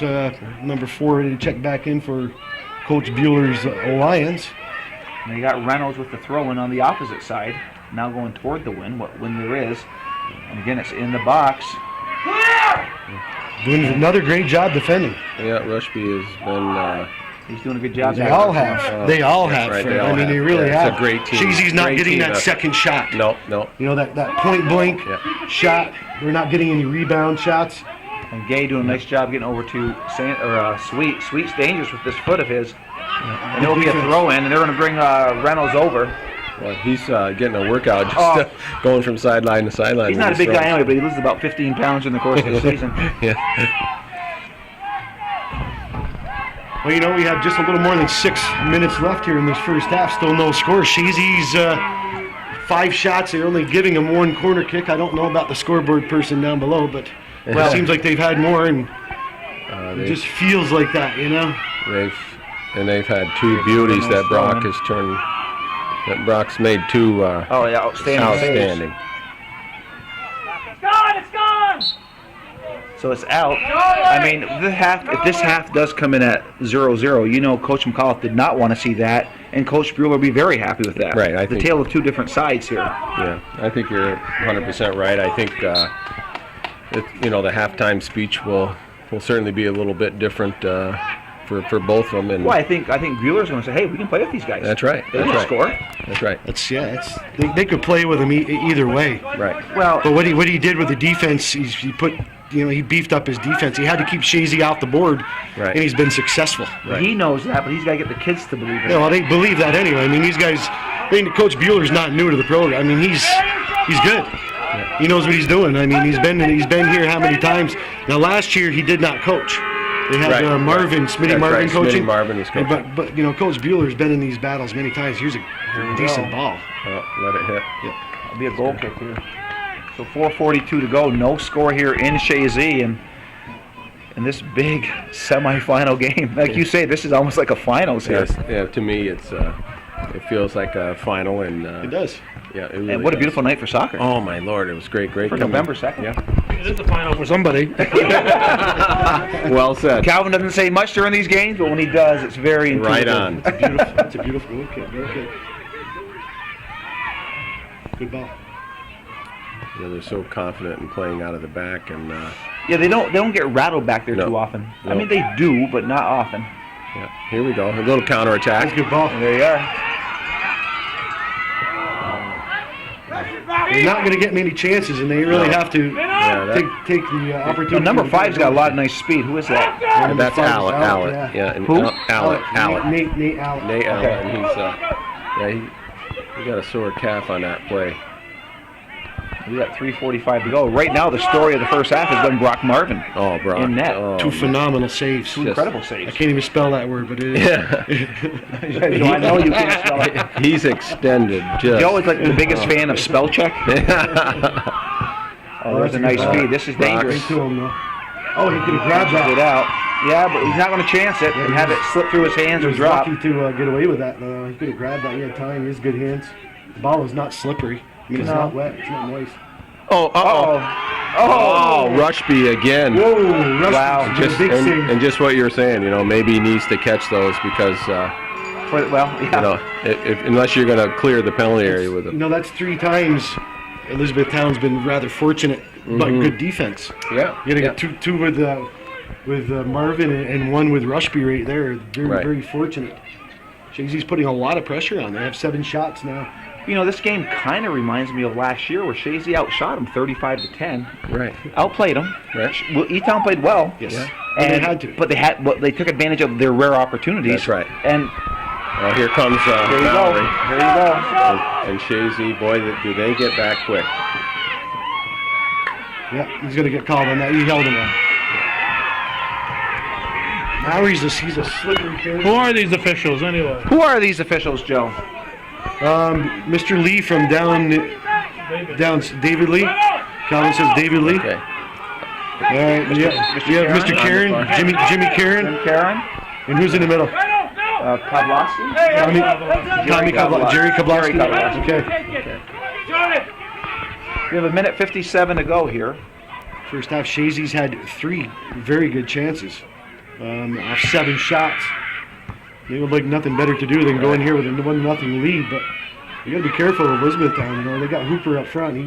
number 4, ready to check back in for Coach Bueller's Lions. And you got Reynolds with the throw-in on the opposite side, now going toward the win, what win there is. And again, it's in the box. Doing another great job defending. Yeah, Rushby has been... He's doing a good job. They all have. They all have. Right, They really have. It's a great team. Chazy's not getting that second shot. No. That point blank shot. They're not getting any rebound shots. And Gay doing a nice job getting over to Sweet. Sweet's dangerous with this foot of his. And it'll be a throw in, and they're going to bring Reynolds over. Well, he's getting a workout just going from sideline to sideline. He's not a big guy anyway, but he loses about 15 pounds in the course of the season. Yeah. Well, we have just a little more than 6 minutes left here in this first half. Still no score. Chazy's 5 shots. They're only giving them 1 corner kick. I don't know about the scoreboard person down below, but it seems like they've had more, and it just feels like that, They've had 2 beauties that Brock has turned. That Brock's made 2 outstanding. It's gone! So it's out. I mean, if this half does come in at 0-0, Coach McAuliffe did not want to see that, and Coach Bueller will be very happy with that. Right. The tale of 2 different sides here. Yeah, I think you're 100% right. I think, the halftime speech will certainly be a little bit different for both of them. And I think Bueller's going to say, hey, we can play with these guys. That's right. They can score. That's right. They could play with them either way. Right. Well, but what he did with the defense, he put. He beefed up his defense. He had to keep Chazy off the board, and he's been successful. Right. He knows that, but he's got to get the kids to believe it. Yeah, well, they believe that anyway. I mean, these guys. Coach Bueller's not new to the program. I mean, he's good. Yeah. He knows what he's doing. I mean, he's been here how many times? Now, last year he did not coach. They had Smitty Marvin coaching. Smitty Marvin is coaching. But Coach Bueller's been in these battles many times. Here's a decent ball. Let it hit. Yeah. It'll be a goal kick here. So 4:42 to go, no score here in Chazy, and in this big semifinal game, like you say, this is almost like a finals here. Yes, yeah. To me, it feels like a final, and it does. Yeah, it really and what does. a beautiful night for soccer. Oh my Lord, it was great for November 2nd. Yeah, it is the final for somebody. Well said. Calvin doesn't say much during these games, but when he does, it's very intuitive. Right on. It's a beautiful goal kick. Good ball. Yeah, they're so confident in playing out of the back, and they don't get rattled back there too often. No. I mean, they do, but not often. Yeah, here we go. A little counterattack. That's good ball. And there you are. They're not going to get many chances, and they really have to take the opportunity. Number 5's got a lot of nice speed. Who is that? That's Allen. Yeah. And who? Allen. Nate Allen. Nate Allen. Okay. And he got a sore calf on that play. We got 3:45 to go. Right now, the story of the first half has been Brock Marvin. Oh, Brock. In net. Oh, 2 phenomenal saves. 2 incredible saves. I can't even spell that word, but it is. I know you can't spell it. He's extended. Just. You always like the biggest fan of spell check. There's a nice speed. This is dangerous. To him, though. Oh, he could have grabbed that. It out. Yeah, but he's not going to chance it and have it slip through his hands or drop. Lucky to get away with that. He could have grabbed that. He had time. He has good hands. The ball is not slippery. I mean, it's not wet. It's not moist. Oh, Rushby again. Whoa, Rushby. Wow. Big save. And just what you're saying, maybe he needs to catch those because, unless you're going to clear the penalty area with him. That's 3 times Elizabethtown's been rather fortunate, but good defense. Yeah. You got to get two with with Marvin and one with Rushby right there. Very, Right. very fortunate. Chazy's putting a lot of pressure on. They have 7 shots now. You know, this game kind of reminds me of last year where Chazy outshot him 35-10. Right. Outplayed them. Right. Well, E-Town played well. Yes. Yeah. And And they had to. But they took advantage of their rare opportunities. That's right. And Well, here comes there you go. Valerie. There you go. And Chazy, boy, do they get back quick. Yeah, he's going to get called on that. He held him on. Now he's a slippery kid. Who are these officials anyway? Who are these officials, Joe? Mr. Lee from down, David Lee. Calvin says David Lee. Okay. All right, yeah, Mr. Karen, Jimmy Karen. Jim Karen. And who's in the middle? Kovlowski. Tommy Kovlowski. Jerry Kovlowski. Jerry Kovlowski. Okay. We have 1:57 to go here. First half, Chazy's had 3 very good chances off 7 shots. They would like nothing better to do than go in here with a 1-0 lead, but you got to be careful of Elizabethtown. You know, they got Hooper up front.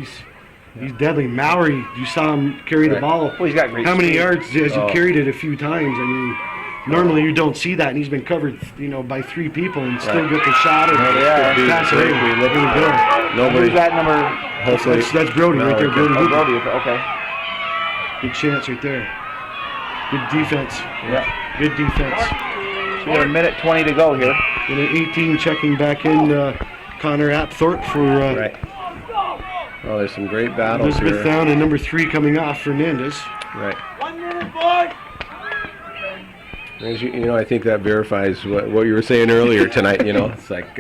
He's deadly. Mowry, you saw him carry the ball. Well, he's got great How many speed. yards has he carried it a few times? I mean, normally you don't see that, and he's been covered, by 3 people and still get the shot or pass it in. There we go. Nobody. Who's that number? Hopefully. That's Brody right there. Brody Oh, Hooper. Brody. Okay. Good chance right there. Good defense. Yeah. Good defense. So we have 1:20 to go here. And at 18 checking back in Connor Apthorpe for Right. Oh, there's some great battles here. Elizabethtown, and number 3 coming off, Fernandez. Right. As I think that verifies what you were saying earlier tonight. It's like,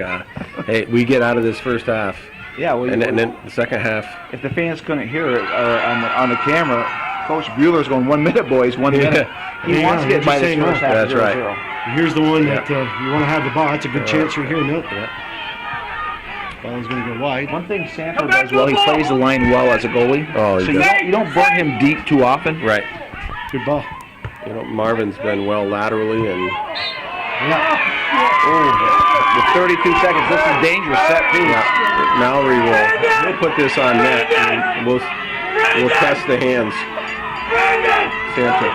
hey, we get out of this first half, Yeah. Well, and then the second half. if the fans couldn't hear it on the camera, Coach Bueller's going 1 minute, boys. 1 minute. He Yeah, wants to I'm get by just this saying first that. half. That's 0-0. right. Here's the one that you want to have the ball. That's a good chance right here. Nope. Yeah. Ball's going to go wide. One thing Sanford does well, he plays the line well as a goalie. Oh, he so does. you don't burn him deep too often. Right. Good ball. Marvin's been well laterally, and With 32 seconds, this is dangerous set too. Mallory will put this on net, and we'll test the hands. Santa.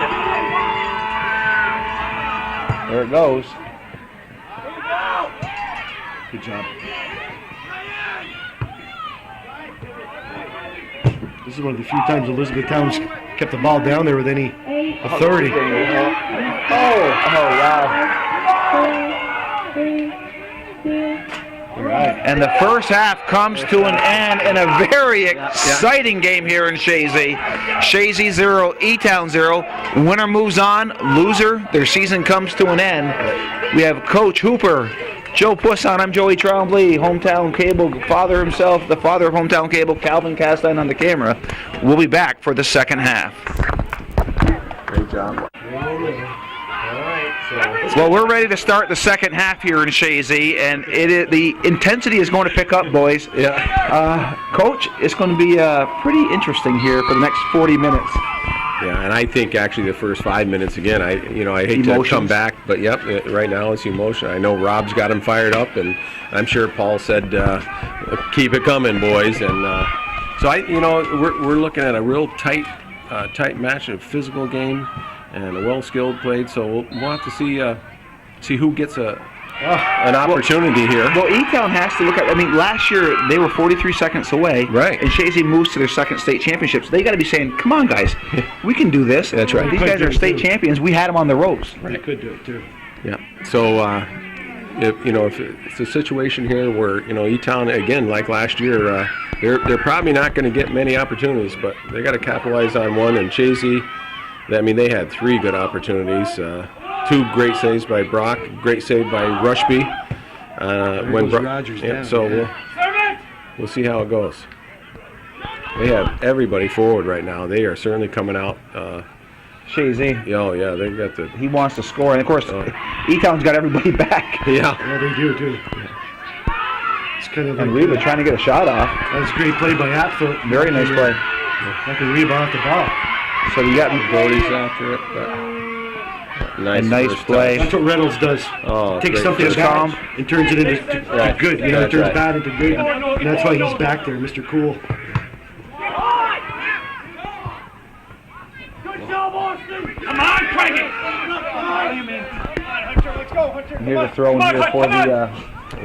There it goes. Good job. This is one of the few times Elizabethtown's kept the ball down there with any authority. All right. And the first half comes to an end in a very exciting game here in Chazy. Chazy 0, E-Town 0. Winner moves on. Loser, their season comes to an end. We have Coach Hooper, Joe Poisson. I'm Joey Trombley, Hometown Cable father himself, the father of Hometown Cable, Calvin Castine on the camera. We'll be back for the second half. Great job. Well, we're ready to start the second half here in Chazy, and the intensity is going to pick up, boys. Yeah. Coach, it's going to be pretty interesting here for the next 40 minutes. Yeah, and I think actually the first 5 minutes again, I hate Emotions. to come back, but right now it's emotion. I know Rob's got him fired up, and I'm sure Paul said, "Keep it coming, boys." And so we're looking at a real tight match, a physical game, and a well-skilled played. So we'll have to see who gets an opportunity here. Well, E-Town has to look at, last year they were 43 seconds away. Right. And Chazy moves to their second state championships. They got to be saying, come on, guys, we can do this. That's right. These guys are state champions. We had them on the ropes. They could do it too. Yeah. So if it's a situation here where E-Town again, like last year, they're probably not going to get many opportunities, but they got to capitalize on one. And Chazy, they had 3 good opportunities. 2 great saves by Brock, great save by Rushby. Goes Rogers down. So we'll see how it goes. They have everybody forward right now. They are certainly coming out. Chazy. Oh yeah, they've got the. He wants to score, and of course, E-Town's got everybody back. Yeah. Yeah, they do too. It's kind of And like Reba trying to get a shot off. that was a great play by Apthorpe. Very nice play. Like a Reba off the ball. So we got Brody's after it. But nice first play. That's what Reynolds does. Oh, Takes great. something Just bad calm. and turns it into to good. That's Turns right. bad into good. And that's why he's back there, Mr. Cool. Good job, Austin. Come on, And here's a throw in here for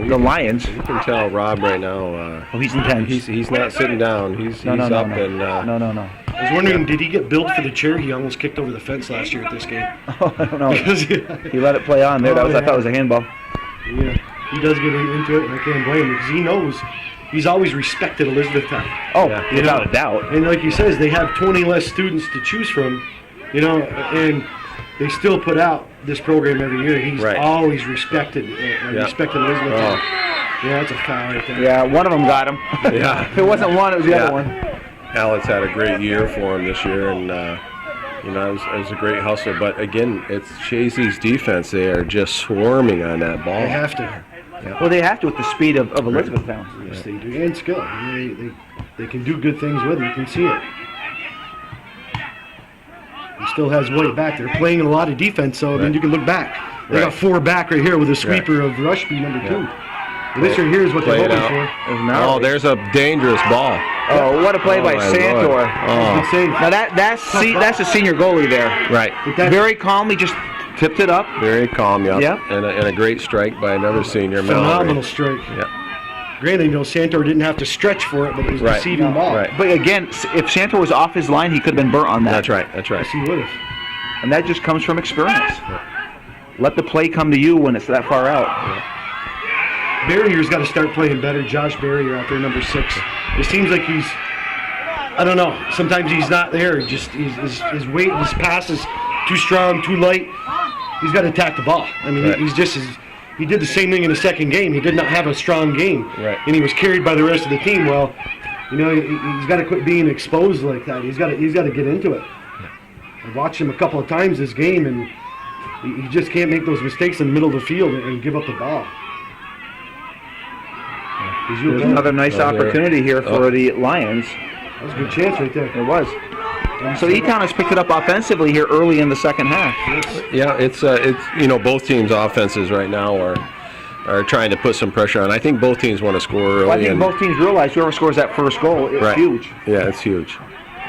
the Lions. You can tell Rob right now. Oh, he's intense. He's not sitting down. He's No. up and. No. I was wondering, did he get billed for the chair he almost kicked over the fence last year at this game? Oh, I don't know. Because He let it play on there. I thought it was a handball. Yeah, he does get into it, and I can't blame him because he knows he's always respected Elizabethtown. Oh, You without know, a doubt. And like he says, they have 20 less students to choose from, and they still put out this program every year. He's always respected Elizabethtown. Yeah, that's a foul right there. Yeah, one of them got him. Yeah. If it wasn't one, it was the other one. Alex had a great year for him this year, and it was a great hustle. But again, it's Chazy's defense. They are just swarming on that ball. They have to. Yeah. Well, they have to with the speed of Elizabethtown. Yes, they do, and skill. They can do good things with it. You can see it. He still has weight back. They're playing a lot of defense, so I mean, you can look back. They got 4 back right here with a sweeper of Rushby number 2. And this right here is what they're hoping for. Oh, there's a dangerous ball. Oh, what a play by Santor. Oh. Now that's a senior goalie there. Right. Very calmly just tipped it up. Very calm, yeah. Yep. And a great strike by another senior, Phenomenal strike. Yeah. Granted, Santor didn't have to stretch for it, but it was deceiving ball. Right. But again, if Santor was off his line, he could have been burnt on that. That's right. Yes, he would have. And that just comes from experience. Let the play come to you when it's that far out. Barrier's got to start playing better. Josh Barrier out there, number 6. It seems like he's, I don't know, sometimes he's not there. Just his weight, his pass is too strong, too light. He's got to attack the ball. I mean, he did the same thing in the second game. He did not have a strong game. Right. And he was carried by the rest of the team. Well, he's got to quit being exposed like that. He's got to get into it. I watched him a couple of times this game, and he just can't make those mistakes in the middle of the field and give up the ball. There's another nice opportunity here for the Lions. That was a good chance right there. It was. So E-Town has picked it up offensively here early in the second half. Yeah, it's both teams' offenses right now are trying to put some pressure on. I think both teams want to score early. Well, I think both teams realize whoever scores that first goal is huge. Yeah, it's huge.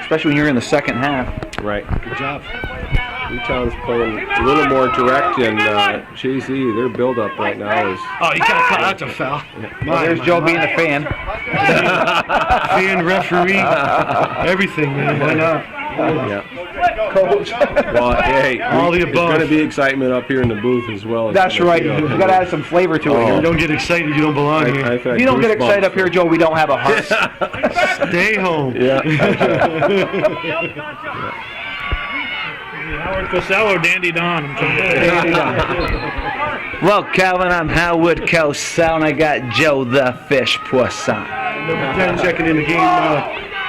Especially when you're in the second half. Right. Good job. E-Town's playing a little more direct, and Chazy, their build-up right now is... Oh, you got to call. That's a foul. Well, there's Joe being a fan. Fan, referee, everything, man. Why not? Yeah. Coach. Well, hey, all the above. There's going to be excitement up here in the booth as well. That's right. You've got to add some flavor to it. You don't get excited, you don't belong here. If you don't get excited up here, Joe, we don't have a heart. Stay home. Yeah. Howard Costello, Dandy Don. Well, Calvin, I'm Howard Cosell, and I got Joe the Fish Poisson. Number 10 checking in the game,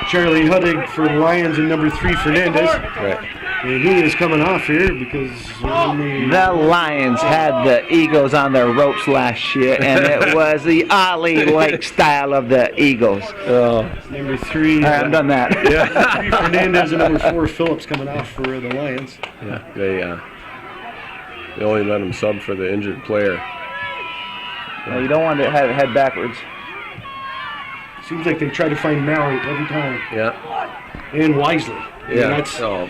Charlie Huddig for the Lions, and number 3 Fernandez. Right. And he is coming off here because the Lions had the Eagles on their ropes last year, and it was the Ollie-like style of the Eagles. Number 3. I haven't done that. Yeah. 3 Fernandez and number 4 Phillips coming off for the Lions. Yeah. They only let him sub for the injured player. No, you don't want to have it head backwards. Seems like they try to find Malley every time. Yeah. And Wisely. Yeah.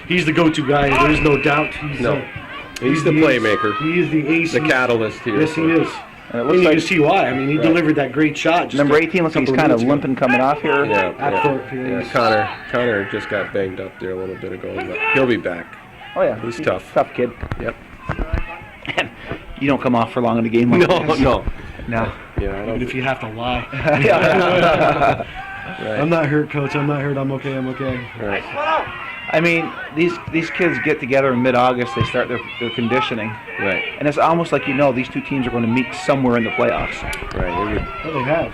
He's the go-to guy. There's no doubt. He's the playmaker. He is the ace. The catalyst here. Yes, he is. And it And looks you like can see why. I mean, he delivered that great shot. Just number 18 looks like he's kind of limping coming off here. Yeah. Connor just got banged up there a little bit ago, but he'll be back. Oh, yeah. He's tough. Tough kid. Yep. And you don't come off for long in a game like this. No. Yeah, even if you have to lie. Right. I'm not hurt, Coach. I'm not hurt. I'm okay. Right. I mean, these kids get together in mid-August. They start their conditioning. Right. And it's almost like these two teams are going to meet somewhere in the playoffs. Right. Well, they have.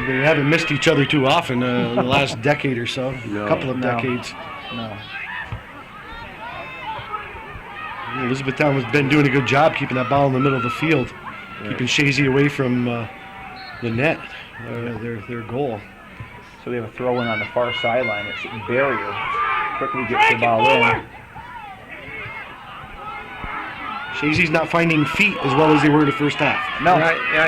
They haven't missed each other too often in the last decade or so. A couple of decades. No. Elizabethtown has been doing a good job keeping that ball in the middle of the field, keeping Chazy away from the net, their goal. So we have a throw-in on the far sideline. It's Barrier. Quickly gets the ball in. Chazy's not finding feet as well as they were in the first half. No.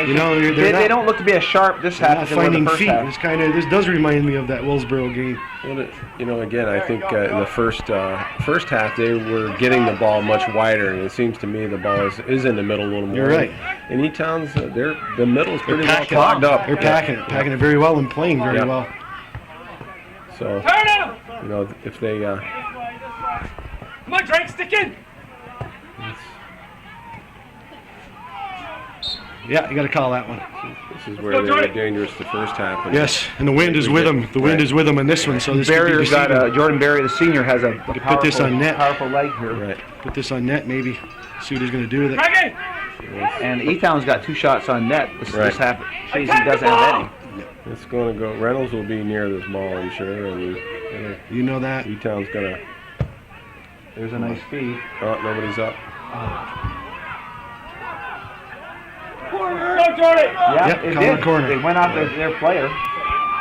You know, They don't look to be as sharp this half not as they were in finding the first feet. half. This does remind me of that Willsboro game. Well, you know, again, I think in the first half they were getting the ball much wider, and it seems to me the ball is in the middle a little more. You're right. And E-Town's the middle is pretty well Packing clogged up. They're packing it very well and playing very well. So, you know, if they Come on, Drake, stick in. Yeah, you got to call that one. this is where they were dangerous the first half. And Yes, and the wind is with them. The wind is with them in this one, so this could be Barrier's got deceiving. Jordan Barrier, the senior, has a put this on net. powerful leg here. Right. Put this on net, maybe. See what he's going to do with it. Drake in. And E-Town's got 2 shots on net. This Right. half. Chazy doesn't have any. It's going to go. Reynolds will be near this ball, I'm sure, and You know that. E-Town's going to. There's a nice feed. Oh, nobody's up. Go, Jordan. Yeah, Yep, it corner, did. corner. They went off their player.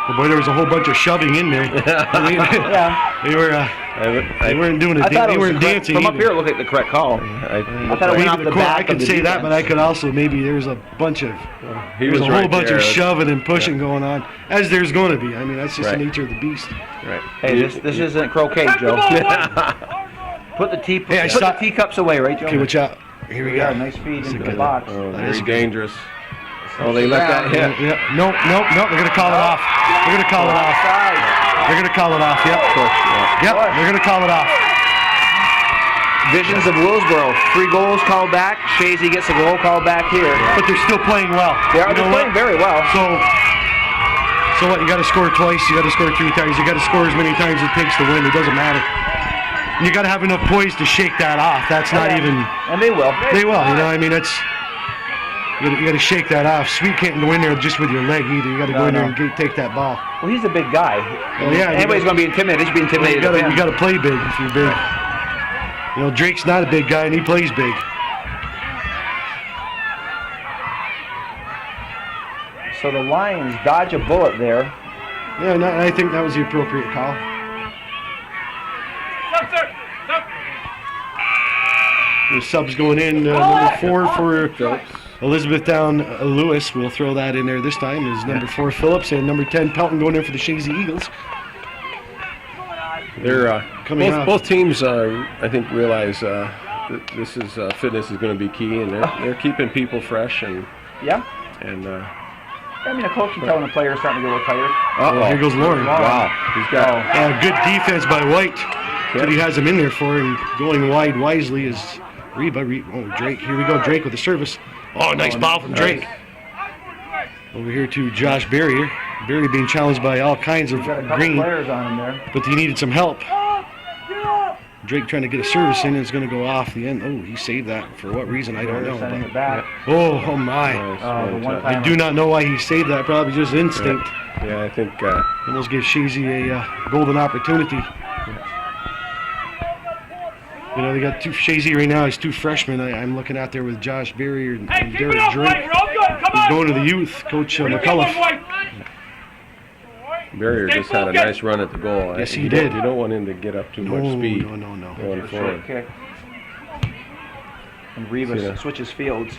But boy, there was a whole bunch of shoving in there. I mean, Yeah. they weren't doing it. I thought They it was weren't the correct, dancing. from up either. here, it looked like the correct call. I thought it went off the back I could of the say that, but I defense. could also maybe there's a bunch of he there's was a whole right bunch there. of shoving and pushing going on, as there's going to be. I mean, that's just Right. the nature of the beast. Right. Hey, this isn't croquet, Joe. Put the teacups away, right, Joe? Okay, watch out. Here we Yeah, go. nice feed That's a into the good- box. Oh, That very is good. dangerous. Oh, they let that hit. Yeah. Nope. They're going to call it off. They're going to call it off. Offside. They're going to call it off. Yep. Yep. They're going to call it off. Visions of Willsboro. 3 goals called back. Chazy gets a goal called back here. But they're still playing well. They're You know playing what? very well. So what? You got to score twice. You got to score 3 times. You got to score as many times as it takes to win. It doesn't matter. And you got to have enough poise to shake that off. That's not even. And they will. They will. You know. I mean, it's. You got to shake that off. Sweet can't go in there just with your leg either. You got to go in there and take that ball. Well, he's a big guy. Well, yeah, you Anybody's got- going to be intimidated. They should be intimidated. You got to play big if you're big. You know, Drake's not a big guy and he plays big. So the Lions dodge a bullet there. Yeah, and I think that was the appropriate call. Stop, sir. Stop. The subs going in. Number 4 for Elizabethtown-Lewis. We'll throw that in there this time. Is number 4 Phillips and number 10 Pelton going in for the Chazy Eagles. They're Coming out. both teams, I think, realize that this is fitness is going to be key, and they're keeping people fresh and Yeah. I mean, a coach can tell when a player's starting to get a little tired. Oh, here goes Lauren. wow, he's got Good defense by White. That he has him in there for, and going wide wisely is Reba. Oh, Drake. Here we go. Drake with the service. Oh, nice ball from Drake. Over here to Josh Barrier. Barrier being challenged by all kinds of Got a couple green, players on him there. but he needed some help. Drake trying to get a service in, and it's going to go off the end. Oh, he saved that. For what reason, I don't know. Sending But, it back. oh my. The one I time do not know why he saved that. Probably just instinct. Yeah, I think Almost gave Chazy a golden opportunity. You know, they got Chazy right now. He's 2 freshmen. I'm looking out there with Josh Barrier and Hey, keep Derek it up, Drake. White. We're all good. Come He's on. going to the youth, Coach Come on, McCullough. White. Barrier just had a nice run at the goal. Yes, he You did. You don't want him to get up too much speed No. going Short forward. kick. And Rivas Yeah. switches fields.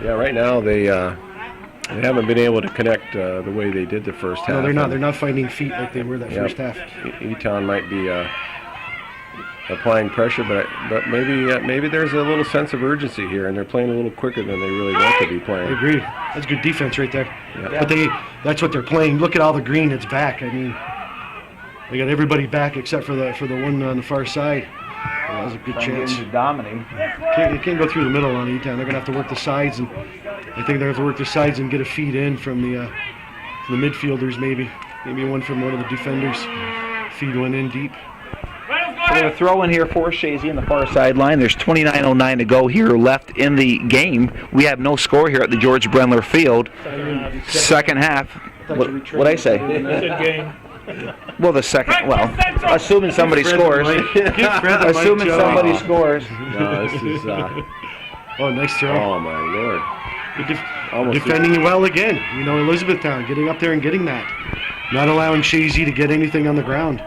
Yeah, right now they haven't been able to connect the way they did the first half. No, they're not. And, They're not finding feet like they were that yeah, first half. E-Town might be applying pressure, but maybe there's a little sense of urgency here, and they're playing a little quicker than they really want to be I playing. agree. That's good defense right there. Yeah. But that's what they're playing. Look at all the green that's back. I mean, they got everybody back except for the one on the far side. That was a good Trying to chance. get him to dominate. They can't go through the middle on E-Town. They're going to have to work the sides, and I think they're going to have to work the sides and get a feed in from the midfielders maybe. Maybe one from one of the defenders. Feed one in deep. So they're throwing here for Chazy on the far sideline. There's 29:09 to go here left in the game. We have no score here at the George Brendler Field. Second half. What'd I say? Good game. Well, assuming somebody scores. Assuming somebody scores. No, this is. Oh, nice throw. Oh my lord! Almost Defending well again. You know, Elizabethtown getting up there and getting that. Not allowing Chazy to get anything on the ground.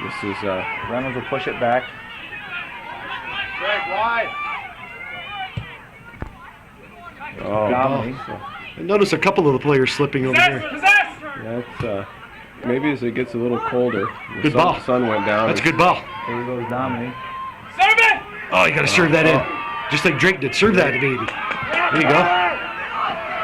This is. Reynolds will push it back. Oh, Dominic. I noticed a couple of the players slipping over Possess! here. Possess! that's maybe as it gets a little colder. The Good ball. sun went down. That's a good ball. There goes Dominic. Serve it! Oh, you got to serve that in. Just like Drake did. Serve that, baby. There you go.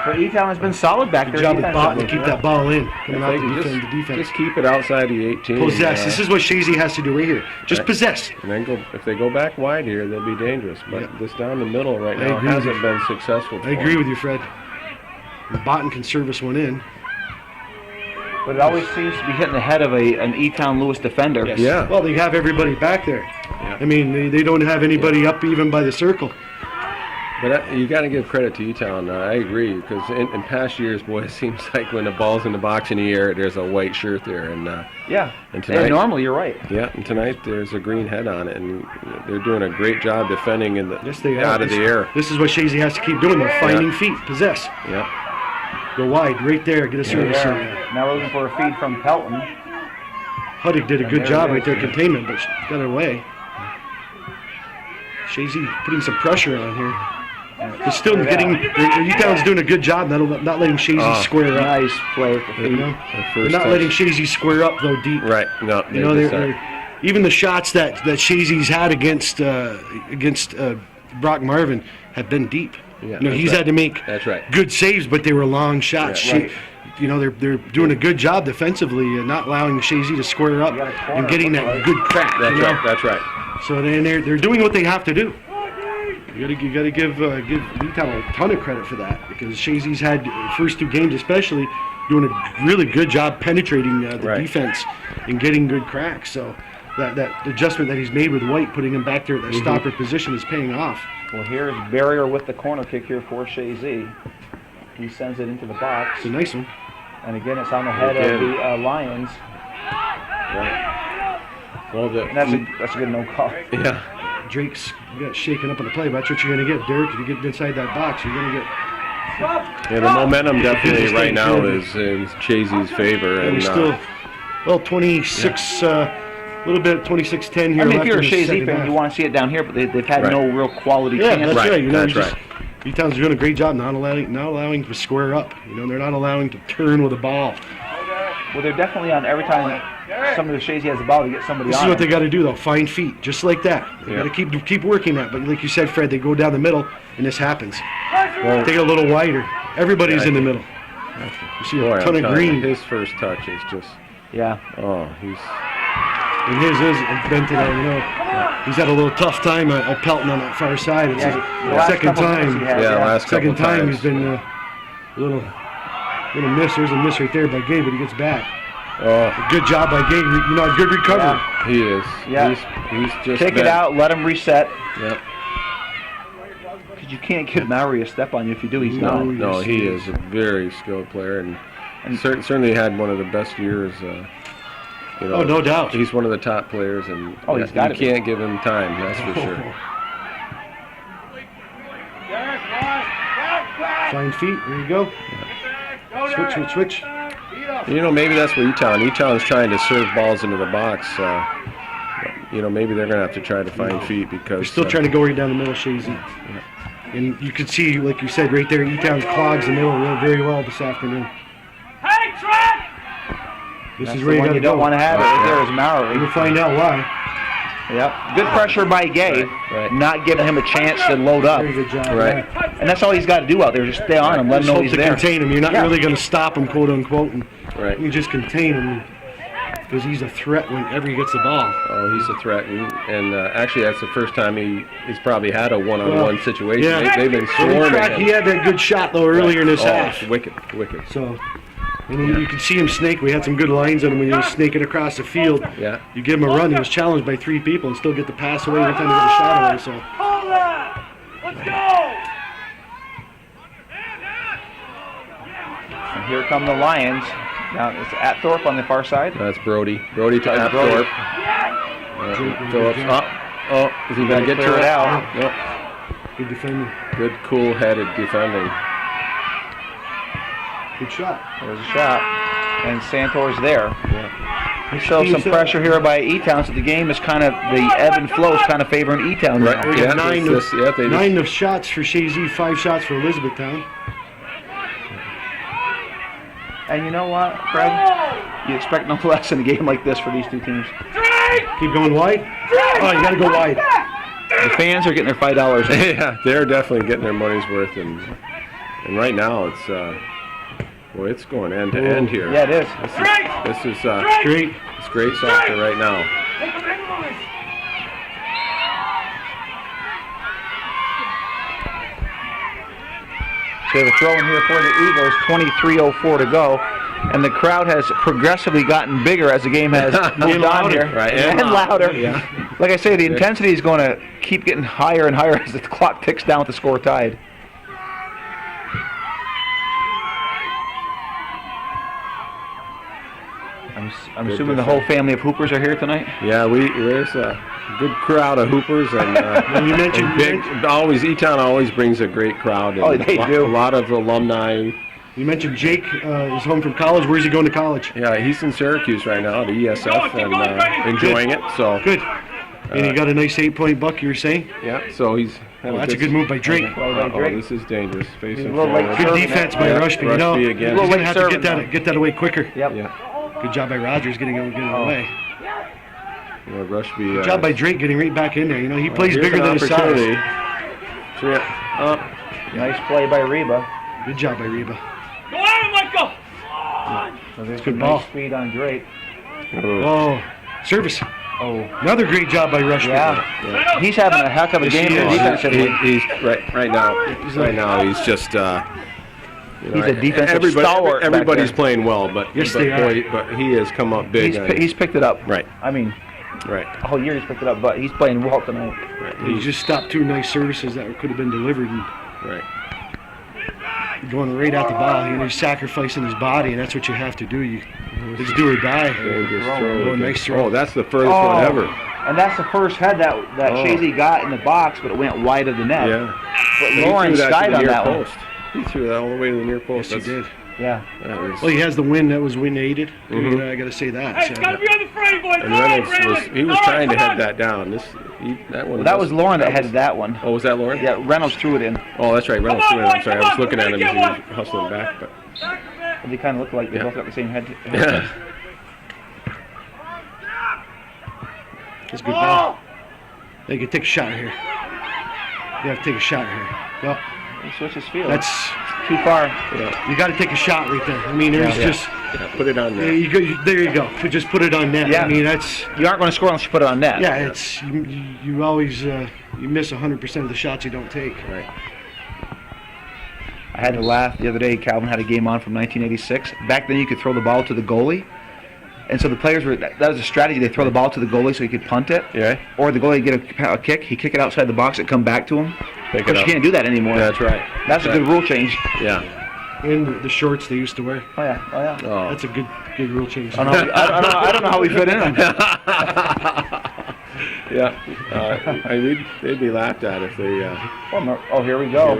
But E-Town has been solid back Good there. job with Bot to keep that ball in. Coming out They to can defend the defense. just keep it outside the 18. Possess. This is what Chazy has to do right here. Just Right. possess. And then go. If they go back wide here, they'll be dangerous. But Yeah. this down the middle right I now agree with hasn't you. been successful. I agree with you, Fred. Botton can service one in. But it always seems to be hitting the head of an E-Town-Lewis defender. Yes. Yeah. Well, they have everybody back there. Yeah. I mean, they don't have anybody up even by the circle. But you got to give credit to E-Town. I agree, because in past years, boy, it seems like when the ball's in the box in the air, there's a white shirt there, and Yeah. And tonight- normally, you're right. yeah, and tonight there's a green head on it, and they're doing a great job defending in the Yes, they are. out of the air. This is what Chazy has to keep doing, though. Finding feet. Possess. Yeah, Go wide, right there. Get a service in. Now we're looking for a feed from Pelton. Huddick did a good job right there, containment, but got it away. Chazy putting some pressure on here. They're still getting. U-Town's doing a good job not letting Chazy square up. Nice play with the You feed. know, the they're first not touch. letting Chazy square up though deep. right. No, You know, even the shots that Chazy's had against Brock Marvin have been deep. Yeah, You know, that's he's right. had to make That's right. good saves, but they were long shots. Yeah, right. You know, they're doing a good job defensively, not allowing Chazy to square up got a corner, and getting that good crack. That's you know? right. That's right. So they're doing what they have to do. You gotta give E-Town a ton of credit for that, because Chazy's had first two games especially doing a really good job penetrating the Right. defense and getting good cracks. So that adjustment that he's made with White, putting him back there at that stopper position, is paying off. Well, here's Barrier with the corner kick here for Chazy. He sends it into the box. It's a nice one. And again, it's on the head of the Lions. Right. Well, And that's a good no call. yeah. Drake's got shaken up on the play, but that's what you're going to get, Derek. If you get inside that box, you're going to get. Yeah, the momentum definitely Business right thing, now sure. is in Chazy's favor, And and we still, 26, a little bit 26-10 here. I mean, if left you're a in the Chazy second fan, half. you want to see it down here, but they've had Right. no real quality Yeah, chances. that's right. You know, That's right. E-Town's doing a great job not allowing to square up. You know, they're not allowing to turn with the ball. Well, they're definitely on every time some of the Chazy has the ball to get somebody This on is what him. they got to do, though. Find feet, just like that. They Yeah. got to keep working that. But like you said, Fred, they go down the middle, and this happens. well, Take it a little wider. Everybody's in the middle. You see boy, a I'm ton of telling you, green. his first touch is just Yeah. he's And his is bent today, you know. He's had a little tough time at Pelton on that far side. It's The his last second couple times time. he has, last couple Second time times. he's been a little miss. There's a miss right there by Gabe, but he gets back. Good job by Gabe. You know, good recovery. Yeah. he is. Yeah. He's just Take it been- out, let him reset. Yep. Because you can't give Maury a step on you. If you do, he's No. gone. No, he is a very skilled player, and certainly had one of the best years. You know, Oh, no doubt. He's one of the top players, and Oh, he's gotta you be. can't give him time. That's for sure. Find feet. There you go. Switch. You know, maybe that's what E-Town's trying to serve balls into the box. You know, maybe they're going to have to try to find feet because They're still trying to go right down the middle, Chazy. And you can see, like you said, right there, E-Town's clogs the middle very well this afternoon. Hey, Trent! This That's is the where you one got to you don't go. want to have. Right there is Maury. We'll find out why. Yep. Good pressure by Gabe, Right. not giving him a chance to load up. Very good job. Right. And that's all he's got to do out there. Just stay on him, let him Just know hope he's to there. contain him. You're not Yeah. really going to stop him, quote unquote. And Right. you just contain him because he's a threat whenever he gets the ball. Oh, he's a threat, and actually, that's the first time he's probably had a one-on-one situation. yeah. They've been He swarming he him. had that good shot though earlier in this half. It's wicked. So, and you can see him snake. We had some good lines on him when he was snaking across the field. Yeah. You give him a run. He was challenged by 3 people and still get the pass away every time he got a shot away. So Hold that! Let's go! And here come the Lions. Now it's at Thorpe on the far side. That's Brody. Brody to That's Brody. Apthorpe. Phillips. Is he going to get Clear to it it? out. Nope. good defending. Good, cool-headed defending. Good shot. There's a shot. And Santor's there. So some pressure here by E-Town, so the game is kind of, the ebb and flow is kind of favoring E-Town now. Right. Yeah, nine of shots for Chazy, 5 shots for Elizabethtown. And you know what, Fred? You expect no less in a game like this for these two teams. Keep going wide. Oh, you got to go wide. The fans are getting their $5. Yeah, they're definitely getting their money's worth, and right now it's well, it's going end to end here. Yeah, it is. This is Great. it's great soccer right now. So they have a throw in here for the Eagles, 23:04 to go. And the crowd has progressively gotten bigger as the game has moved on here. Right, and louder. Yeah. Like I say, the intensity is going to keep getting higher and higher as the clock ticks down with the score tied. I'm assuming the whole family of Hoopers are here tonight? Yeah, there's a good crowd of Hoopers, and You mentioned E-Town always brings a great crowd. And they do. A lot of alumni. You mentioned Jake is home from college. Where's he going to college? Yeah, he's in Syracuse right now, the ESF, and enjoying it. So Good. And he got a nice 8-point buck, you were saying? yeah, so he's. Well, that's a good move by Drake. Oh, this is dangerous. Facing a little late forward. Good serving defense it. by Yeah. Rushby. You know, Rushby he's again. going Little to have late to serving get that away quicker. Yep. Yeah, Good job by Rogers getting it away. Rushby. Good job by Drake getting right back in there. You know, he plays Here's bigger an than his opportunity. size. Nice play by Reba. Good job by Reba. Go at him, Michael! So there's Good some ball. nice speed on Drake. Oh, service. Oh, Another great job by Rushby. yeah. He's having a heck of a game he is. defensively. He's right now. He's just. He's a defensive stalwart back Everybody's there. playing well, but Yes, they are. But he has come up big. He's picked it up. Right. I mean, Right. the whole year he's picked it up, but he's playing well tonight. He just stopped 2 nice services that could have been delivered and Right. going right at the ball. You know, he's sacrificing his body, and that's what you have to do. It's do or die. Dangerous Oh, throw. nice throw. Oh, that's the furthest one ever. And that's the first head that Chazy got in the box, but it went wide of the net. Yeah. But He Lauren threw that to skied the on near that one. post. He threw that all the way to the near post. Yes, he did. Yeah. That was, Well, he has the win. That was win aided. Mhm. I got to say that. Hey, it's got to be on the frame, boys! and Come on, Reynolds Brandon! was trying to head that down. That one. Well, that was Lauren that headed that one. Oh, was that Lauren? Yeah, Reynolds threw it in. Oh, that's right. Reynolds Come on, threw it. I'm boys, sorry. come I was on, looking at him we're as gonna he was get hustling back, but. But they kind of look like they Yeah. both got the same head. That's a good ball. They can take a shot here. You have to take a shot here. Well, He switches field. that's too far. you got to take a shot right there. I mean, there's Yeah. just Yeah, put it on there there. you go. There you go. Just put it on net. Yeah. I mean, that's You aren't going to score unless you put it on net. yeah. It's you always you miss 100% of the shots you don't take. Right. I had to laugh the other day. Calvin had a game on from 1986. Back then, you could throw the ball to the goalie. And so the players were, that was a strategy. They throw the ball to the goalie so he could punt it. Yeah. Or the goalie would get a kick. He'd kick it outside the box. It'd come back to him. Pick But it you up. can't do that anymore. That's right. That's a good rule change. Yeah. And the shorts they used to wear. Oh, yeah. Oh, yeah. Oh. That's a good rule change. I don't know how we fit in them. Yeah. They'd be laughed at if they. Oh, here we go.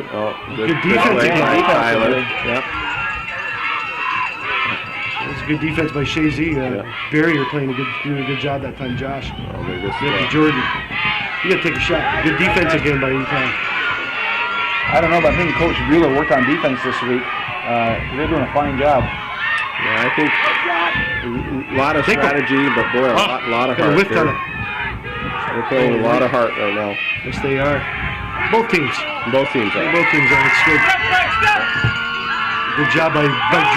Good defense play again. by Defense Tyler. today. Yep. That's a good defense by Chazy. Barrier doing a good job that time, Josh. Oh, they just, Get to Jordan. You got to take a shot. Good defense again by E-Town. I don't know, but I think Coach Bueller worked on defense this week. They're doing a fine job. yeah, I think a lot of strategy, but boy, a lot of Got a heart. whiff on it. They're playing a lot of heart right now. Yes, they are. Both teams. Both teams are. Both teams are. It's good. Good job by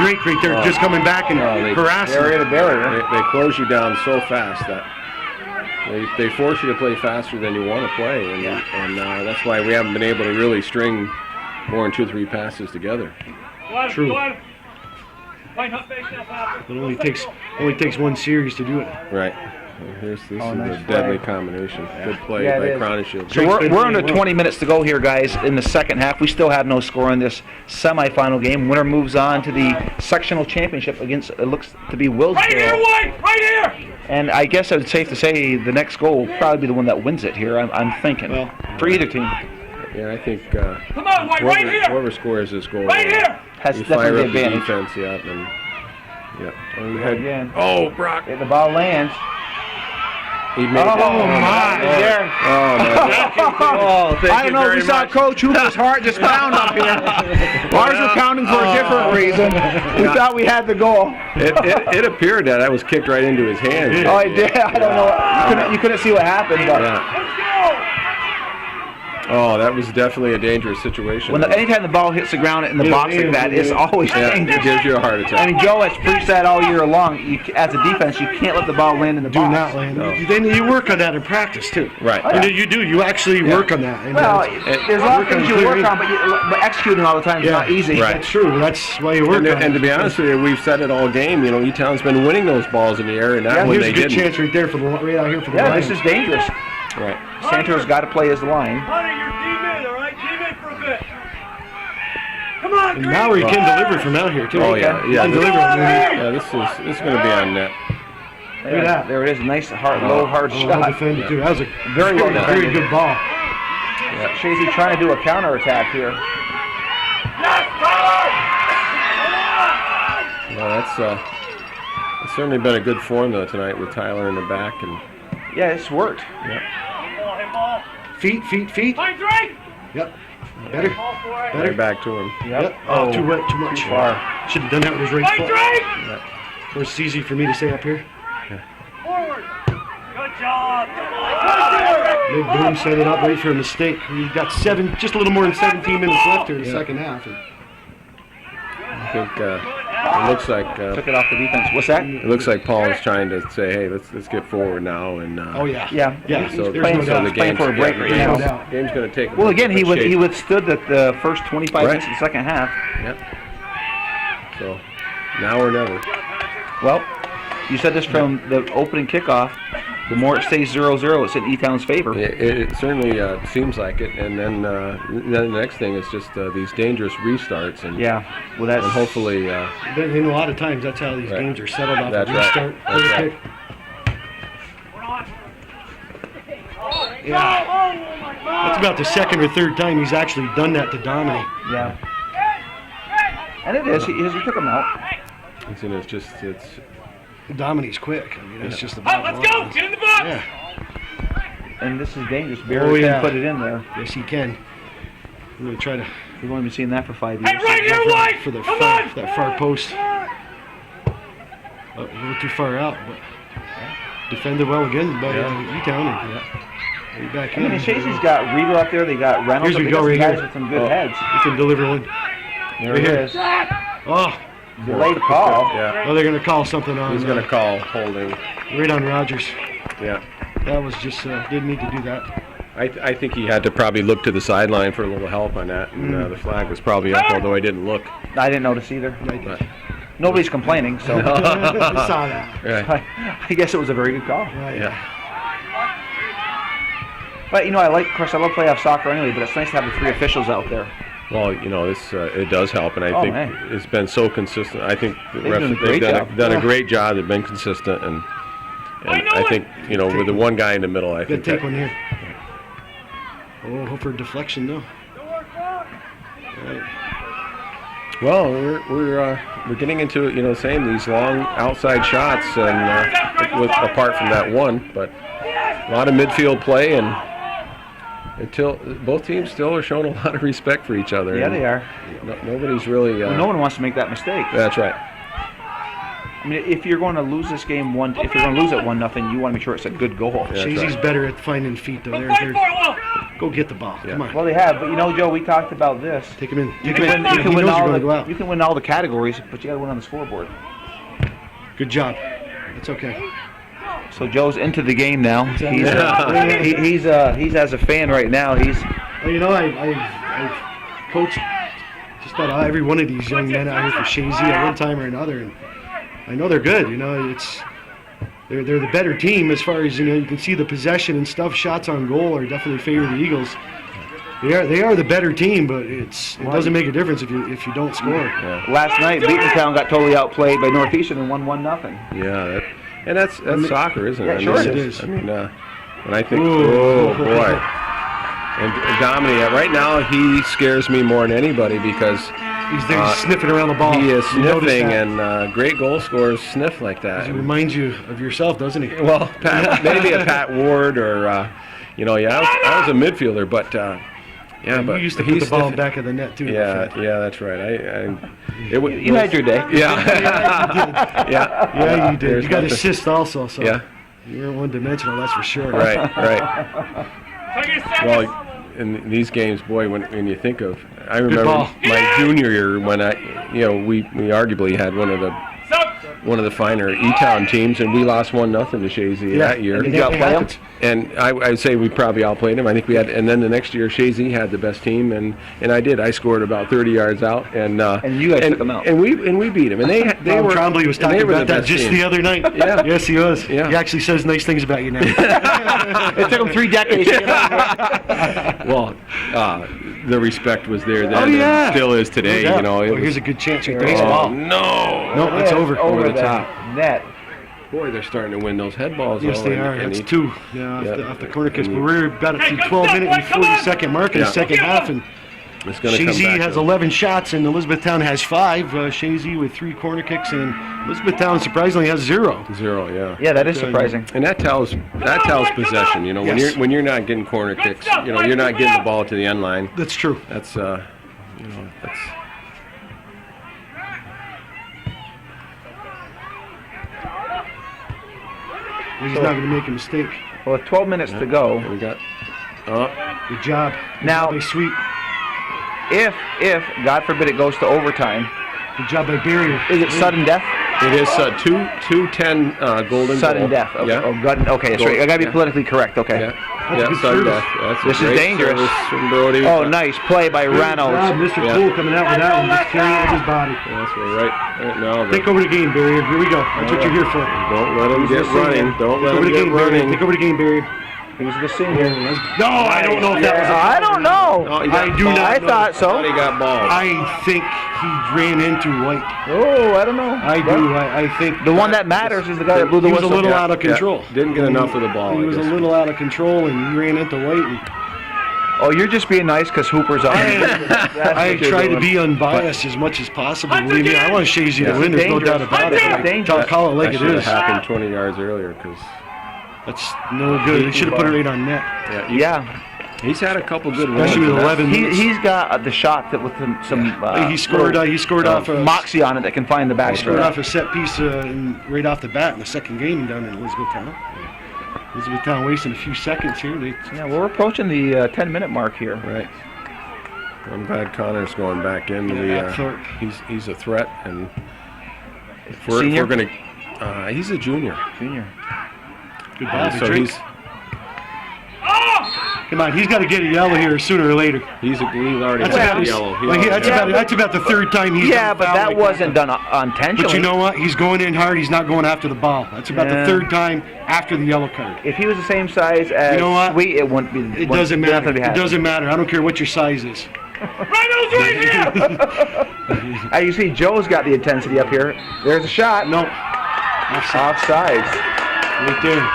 Drake right there, just coming back and they- harassing. Barrier to barrier. They close you down so fast that they force you to play faster than you want to play, and that's why we haven't been able to really string more than 2-3 passes together. True. Go at him. Line up, face that up. It only takes one series to do it. Right. This is nice a deadly play. combination. Good play Yeah, it by is. Cronishield. So we're under 20 minutes to go here, guys, in the second half. We still have no score in this semifinal game. Winner moves on to the sectional championship against, it looks to be Right here, Willsboro. White! Right here! And I guess it's safe to say the next goal will probably be the one that wins it here, I'm thinking, Well, for either team. Yeah, I think Come on, White, right here! whoever scores this goal Right here! Has you fire definitely up the the advantage. defense, yeah, and Yeah. Again. Oh, Brock. The ball lands. He made it. Oh, my. There. I don't know if you saw Coach Hooper's heart just pound up here. Ours are pounding for a different reason. We thought we had the goal. It appeared that I was kicked right into his hand. Oh, I did. I don't know. You couldn't see what happened, but. Oh, that was definitely a dangerous situation. Anytime the ball hits the ground in the box like that, it's always dangerous. It gives you a heart attack. I mean, Joe has preached that all year long. As a defense, you can't let the ball land in the box. Do not land. No. Then you work on that in practice too. Right. Oh, yeah. You do. You actually work on that. And Well, there's a lot of things you work on, but executing all the time is not easy. Right. That's true. That's why you work on it. And to be honest with you, we've said it all game. You know, E-Town's been winning those balls in the air, and not when Here's they a good didn't. chance right there for right out here for the Yeah, Lions. this is dangerous. Right. Santos got to play as the line. Hunter, you're teammate, all right? Teammate for a bit. Come on, And Green. now he can deliver from out here too. Oh, yeah. He can deliver. Yeah, this is going to be on net. Look at that. There it is. Nice, low, hard Well shot. defended too. That was a Very well defended. very good ball. Chazy trying to do a counterattack here. Well, it's certainly been a good formula tonight with Tyler in the back, and Yeah, it's worked. Ball. Feet. Line three. Yep. Better. right back to him. Yep. Oh, too wet, too much. far. Should have done that with his right Line foot. three. Of course, it's easy for me to say up here. Forward. Good job. Come Big Boom set it up, wait for a mistake. We've got just a little more than 17 minutes left here in the second half. I think it looks like Took it off the defense. What's that? it looks like Paul is trying to say, hey, let's get forward now, and Oh yeah. Yeah. Yeah. He's so, playing, no doubt. the playing game's for a break right no now. doubt. Game's going to take. Well, again, he shape. withstood the first 25 minutes of the second half. Yep. So now or never. Well, you said this from the opening kickoff. The more it stays 0-0, it's in E-Town's favor. It certainly seems like it, and then the next thing is just these dangerous restarts, and Yeah. Well, that's and hopefully. And a lot of times that's how these Right. games are settled off That's a right. restart. That's Quick right. kick. Yeah. That's about the second or third time he's actually done that to Dominic. Yeah. And it is. He took him out. It's just Dominic's quick. I mean, that's just on. about Let's go. Get in the box. Yeah. And this is dangerous. Barry yeah. can put it in there. Yes, he can. I'm going to try to We've only been seeing that for 5 years. Hey, right here, White. for the Come far, on. that far post. A little too far out, but defended well again by E-Town. And back I in. mean, Chazy's got Reader up there. They got Reynolds. Here's we They go got some right guys here. with some good heads. He can deliver one. There right it here. is. Oh, Delayed call. yeah. they're going to call something on. He's going to call holding. Right on Rogers. Yeah. That was just didn't need to do that. I think he had to probably look to the sideline for a little help on that, and the flag was probably up, although I didn't look. I didn't notice either. But, Nobody's complaining, so I saw that. right. I guess it was a very good call. Yeah. But you know, of course, I love playoff soccer anyway. But it's nice to have the three officials out there. Well, you know, this it does help, and I Oh, think man. it's been so consistent. I think the They've done a refs great job. done Yeah. a great job. They've been consistent, and I think, you know, with the one guy in the middle, I Good think take that, one here. Oh, hope for a deflection though. Right. well, we're getting into, you know, saying these long outside shots, and with apart from that one, but a lot of midfield play, and until both teams still are showing a lot of respect for each other. Yeah, and they are. Nobody's really. No one wants to make that mistake. That's right. I mean, if you're going to lose this game if you're going to lose it 1-0, you want to make sure it's a good goal. That's Chazy's right. better at finding feet though. Go They're, fight they're, for it, Will. go get the ball. Yeah. Come on. Well, they have, but you know, Joe, we talked about this. Take him in. You Take him can in. win, you He can win knows all you're going to go the out. you can win all the categories, but you got to win on the scoreboard. Good job. That's okay. So Joe's into the game now. He's as a fan right now. Well, you know, I coached just about every one of these young men out here for Chazy at one time or another, and I know they're good. You know, they're the better team as far as, you know, you can see the possession and stuff. Shots on goal are definitely favor the Eagles. They are the better team, but it doesn't make a difference if you don't score. Yeah. Last night, Beatontown got totally outplayed by Northeastern and won 1-0. Yeah, that's soccer, isn't it? Yeah, sure mean, it is. I mean, and I think, Ooh. oh boy, and Dominic, right now he scares me more than anybody because He's there sniffing around the ball. He is You notice sniffing, that. and great goal scorers sniff like that. He reminds you of yourself, doesn't he? Well, maybe a Pat Ward or, I was a midfielder, but but you used to he's put the ball sniffing. back of the net too. Yeah, that's right. You had your day. Yeah. Yeah, you did. There's You got nothing. assist also, so Yeah. you weren't one-dimensional, that's for sure. Right. Take your seconds. Well, in these games, boy, when you think of, I remember ball. my junior year when we arguably had one of the finer E-Town teams, and we lost 1-0 to Chazy that year. Did you outplay them? And I'd say we probably outplayed them. I think we had, and then the next year Chazy had the best team, and I did. I scored about 30 yards out, and you guys took them out. and we beat them, and they Bob were. Trombley was and they talking were about the that best just team. the other night. Yeah. Yes, he was. Yeah. He actually says nice things about you now. It took them 3 decades to get over. Well, the respect was there then, Oh, yeah. and still is today. No doubt. You know, it Well, here's was, a good chance right oh, there. Ball. no. No, it's over. Over the top. Net. Boy, they're starting to win those head balls. Yes, though, they and- are. and That's he- 2. Yeah, Yep. off the corner kicks. And But we're about at the 12-minute and 40-second mark in the Yeah. second half, and It's going to come Chazy back. has to- 11 shots, and Elizabethtown has 5. Chazy with 3 corner kicks, and Elizabethtown surprisingly has 0. 0, yeah. Yeah, that is surprising. And that tells possession. You know, Yes. when you're not getting corner kicks, you're not getting the ball to the end line. That's true. That's that's. He's not going to make a mistake. Well, with 12 minutes to go, We got. Oh, Good job. Now- Good job by Sweet. if God forbid it goes to overtime, Good job by Barrier. is it sudden death? it is 2-10 golden Sudden goal. death. Okay. Yeah. Oh, okay, that's right. I gotta be Yeah. politically correct. Okay. Yeah. That's Yeah. good Sudden service. death. That's a This is great dangerous. service from Brody. Oh, nice play by Good Reynolds. job, Mr. Yeah. Cole coming out with that one. Just carrying it with his body. That's right now. Take over the game, Barrier. Here we go. That's what you're here for. Don't let him get running. Don't Take let over him the get game, Barrier. running. Take over the game, Barrier. He was the senior. No, I don't know if that was. I don't know. Oh, he got I do balled. not I know. thought so. He got balled. I think he ran into White. Oh, I don't know. I do. I think The one that matters is the guy that blew the he was a whistle. little out of control. Yeah. Didn't get enough of the ball. He I was a guess. little out of control, and he ran into White. And Oh, you're just being nice because Hooper's on. I try to be unbiased as much as possible. Believe me, I want Chazy to win. There's no doubt about it. Dangerous. I'll call it like That it should have is. happened 20 yards earlier because That's no good. They should have put it right on net. Yeah. he's had a couple good runs. Especially with and that's- 11 minutes. He's got the shot that with some He scored. He scored off a moxie on it that can find the back. scored off a set piece right off the bat in the second game down in Elizabethtown. Elizabethtown wasting a few seconds here. Yeah, well, we're approaching the 10-minute mark here. Right. I'm glad Connor's going back in. Thorpe. He's a threat, and if Senior? we're going to, he's a junior. Junior. Good ball. So he's Come on, he's got to get a yellow here sooner or later. he's already That's got about, yellow. that's about the third time he's Yeah, done but foul that like wasn't done intentionally. But you know what? He's going in hard. He's not going after the ball. That's about Yeah. the third time after the yellow card. If he was the same size as You know what? Sweet, it wouldn't be. It doesn't matter. Nothing to be It had. doesn't matter. I don't care what your size is. Reynolds right here! You see, Joe's got the intensity up here. There's a shot. No. Offsides. Right there.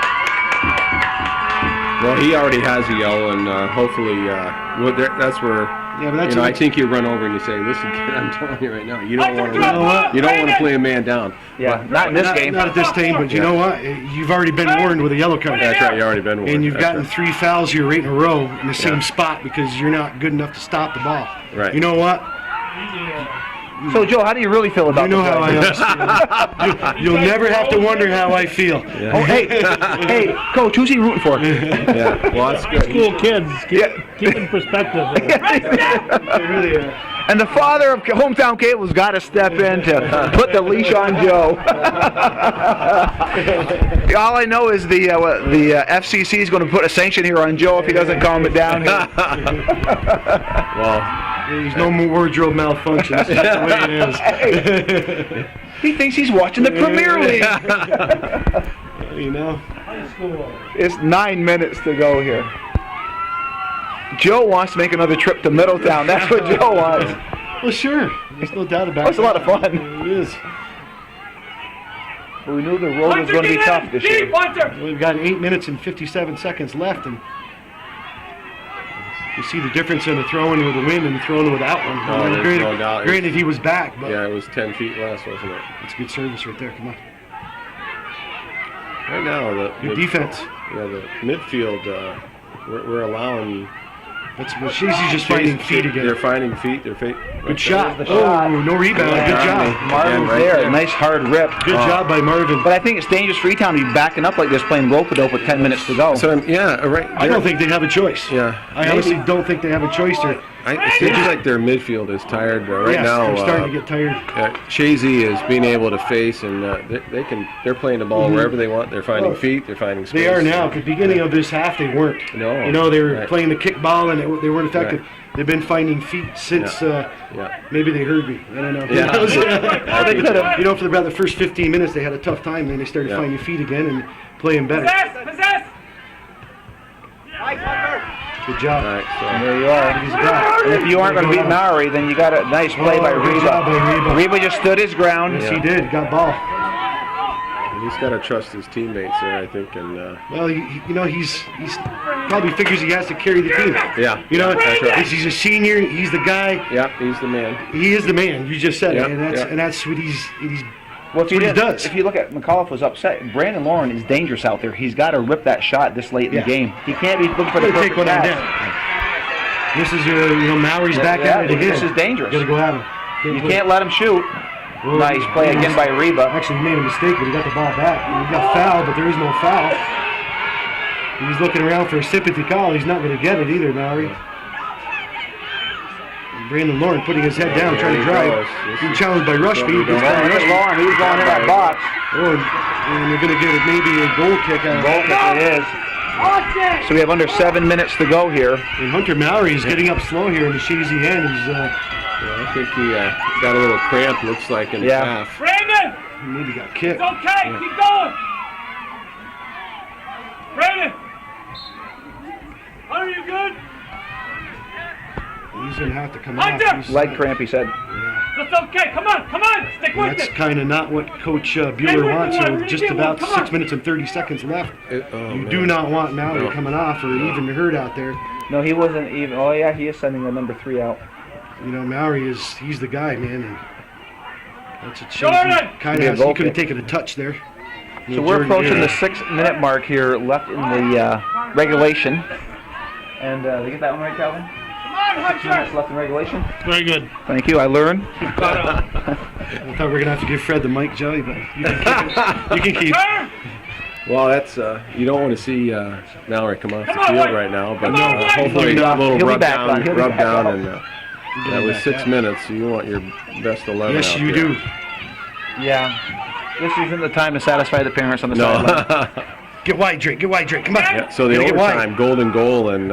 Well, he already has a yellow, and hopefully, that's where. Yeah, but that's I think you run over and you say, "Listen, kid, I'm telling you right now, you don't want You know what? to play a man down." Yeah, not in this game. Not at this time, but you know what? You've already been warned with a yellow card. That's right. You already been warned. And you've That's gotten right. 3 fouls here right in a row in the same Yeah. spot because you're not good enough to stop the ball. Right. You know what? So, Joe, how do you really feel about You know this how guy? I am. You'll never have to wonder how I feel. Oh, hey, Coach, who's he rooting for? Yeah. Well, that's good. Cool kids. Keep in perspective. And the father of Hometown Cable's got to step in to put the leash on Joe. All I know is the FCC is going to put a sanction here on Joe if he doesn't calm it down here. Well, There's no more wardrobe malfunction. That's just the way it is. He thinks he's watching the Premier League. You know? It's 9 minutes to go here. Joe wants to make another trip to Middletown. That's what Joe wants. Well, sure. There's no doubt about it. It's a lot of fun. It is. We knew the road was going to be tough this year. We've got 8 minutes and 57 seconds left, and You see the difference in the throwing with the wind and the throwing without one. No, there's no doubt. Granted, he was back, but Yeah, it was 10 feet less, wasn't it? it's good service right there. Come on. Right now, Good defense. the midfield, we're allowing. That's what Chazy's just finding feet again. They're finding feet. Good shot. the shot. Oh, no rebound. Good job. Marvin's right there. there. Nice hard rip. Good job by Marvin. But I think it's dangerous for Freetown to be backing up like this, playing rope-a-dope with 10 minutes to go. So right. I don't think they have a choice. Yeah. I honestly don't think they have a choice there. It seems like their midfield is tired right Yes, now. they're starting to get tired. Chazy is being able to face, and they're playing the ball wherever they want. They're finding feet. They're finding space. They are now. At the beginning of this half, they weren't. No. You know, they were Right. playing the kick ball, and they weren't effective. Right. They've been finding feet since maybe they heard me. I don't know. Yeah. They could have. You know, for about the first 15 minutes, they had a tough time. Then they started finding feet again and playing better. Possess! Good job. All right, There you are. He's back. And if you aren't going to beat Maori, then you got a nice play by Good job by Reba. Reba. Reba just stood his ground. Yes, he did. Got ball. so he's got to trust his teammates there, I think, and Well, he's probably figures he has to carry the team. yeah. You know, That's right. he's a senior. He's the guy. Yeah, he's the man. He is the man. You just said Yeah, it, and that's what he's Well, if you what he didn't- does. If you look at McAuliffe was upset. Brandon Lauren is dangerous out there. He's got to rip that shot this late in the game. He can't be looking for the Gotta perfect take one on pass. down. This is Maori's back Yeah, at it again. this is dangerous. Gotta go at him. You can't let him shoot. Well, Nice play again by Reba. Actually, he made a mistake, but he got the ball back. He got fouled, but there is no foul. He's looking around for a sympathy call. He's not going to get it either, Maori. Brandon Lauren putting his head down, trying to drive. He's challenged by Rushby. Look at Lauren. He's going in that box. And they're going to get maybe a goal kick out of Goal it. kick it is. So we have under 7 minutes to go here. And Hunter Maori is getting up slow here in the Chazy end. He's I think he got a little cramp, looks like, in the calf. Brandon! maybe got kicked. It's okay, keep going! Brandon! Are you good? He's going to have to come Hunter! off. Leg cramp, he said. That's okay, come on, stick with That's it! kind of not what Coach Bueller wants. So just about 6 minutes and 30 seconds left. You do not want Maori coming off or even Hurt out there. No, he wasn't even. Oh, yeah, he is sending the number 3 out. You know, Maori he's the guy, man. And that's a Jordan! chance. Kind Be a of, goal he could have kick. taken a touch there. So we're approaching the 6-minute mark here left in the regulation. And they get that one right, Calvin? Come on, 6 minutes Hunter! left in regulation. Very good. Thank you, I learned. I thought we were going to have to give Fred the mic, Joey, but you can keep it. You can keep it. Turn! Well, that's you don't want to see Mallory come off the Come on, field Mike. right now, but Come on, Mike. hopefully He'll a little be rub back on. He'll be down, back on. and that was 6 minutes. So you want your best 11. Yes, out you there. do. Yeah. This isn't the time to satisfy the parents on the sideline. No. Get wide, Drake. Get wide, Drake. Come on. Yeah, so the Gotta get wide. overtime, golden goal, and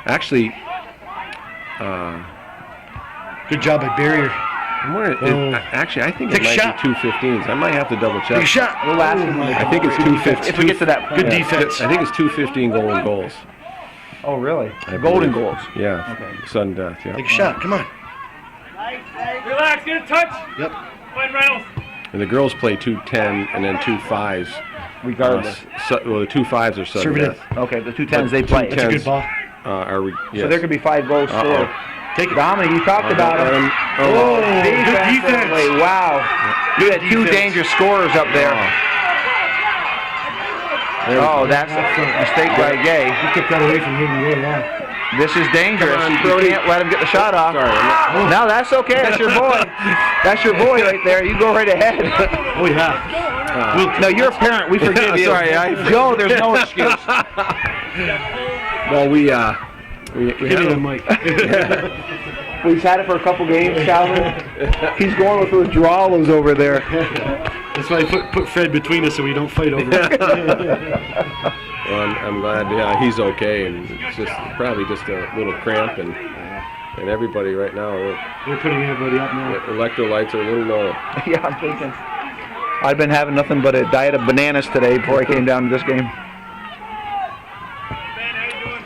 actually, Good job by Barrier. I'm wondering, actually, I think Take it a might shot. be 2:15s. I might have to double check. Big shot. We'll ask him. I think it's 2:15. If we get to that point. Good defense. I think it's 2:15 golden goals. Oh, really? I Golden believe. goals. Yeah. Okay. Sudden death. Yeah. Take a shot. Come on. Relax, get a touch! Yep. Find Reynolds! And the girls play 2:10 and then 2:5s. Regardless. Well, the 2:5s are sudden Serve it in. death. Okay, the 2-10s they play. That's a good ball. So there could be 5 goals scored. Take it. Dominic, you talked about him. Oh, good Defensively, defense. wow. You had 2 dangerous scorers up there. Oh, that's a mistake by Gay. He took that away from him. Yeah. This is dangerous. Come on, You Brody. can't let him get the shot off. Sorry. I'm No, that's okay. That's your boy. That's your boy right there. You go right ahead. Oh, yeah. No, you're a parent. We forgive you. Sorry, Joe, there's no excuse. well, we Give me the mic. We've had it for a couple games, Calvin. He's going with those drawlers over there. That's why I put Fred between us so we don't fight over it. Well, I'm glad he's okay, and it's just probably just a little cramp, and everybody right now, They're putting everybody up now. electrolytes are a little low. Yeah, I'm thinking. I've been having nothing but a diet of bananas today before I came down to this game.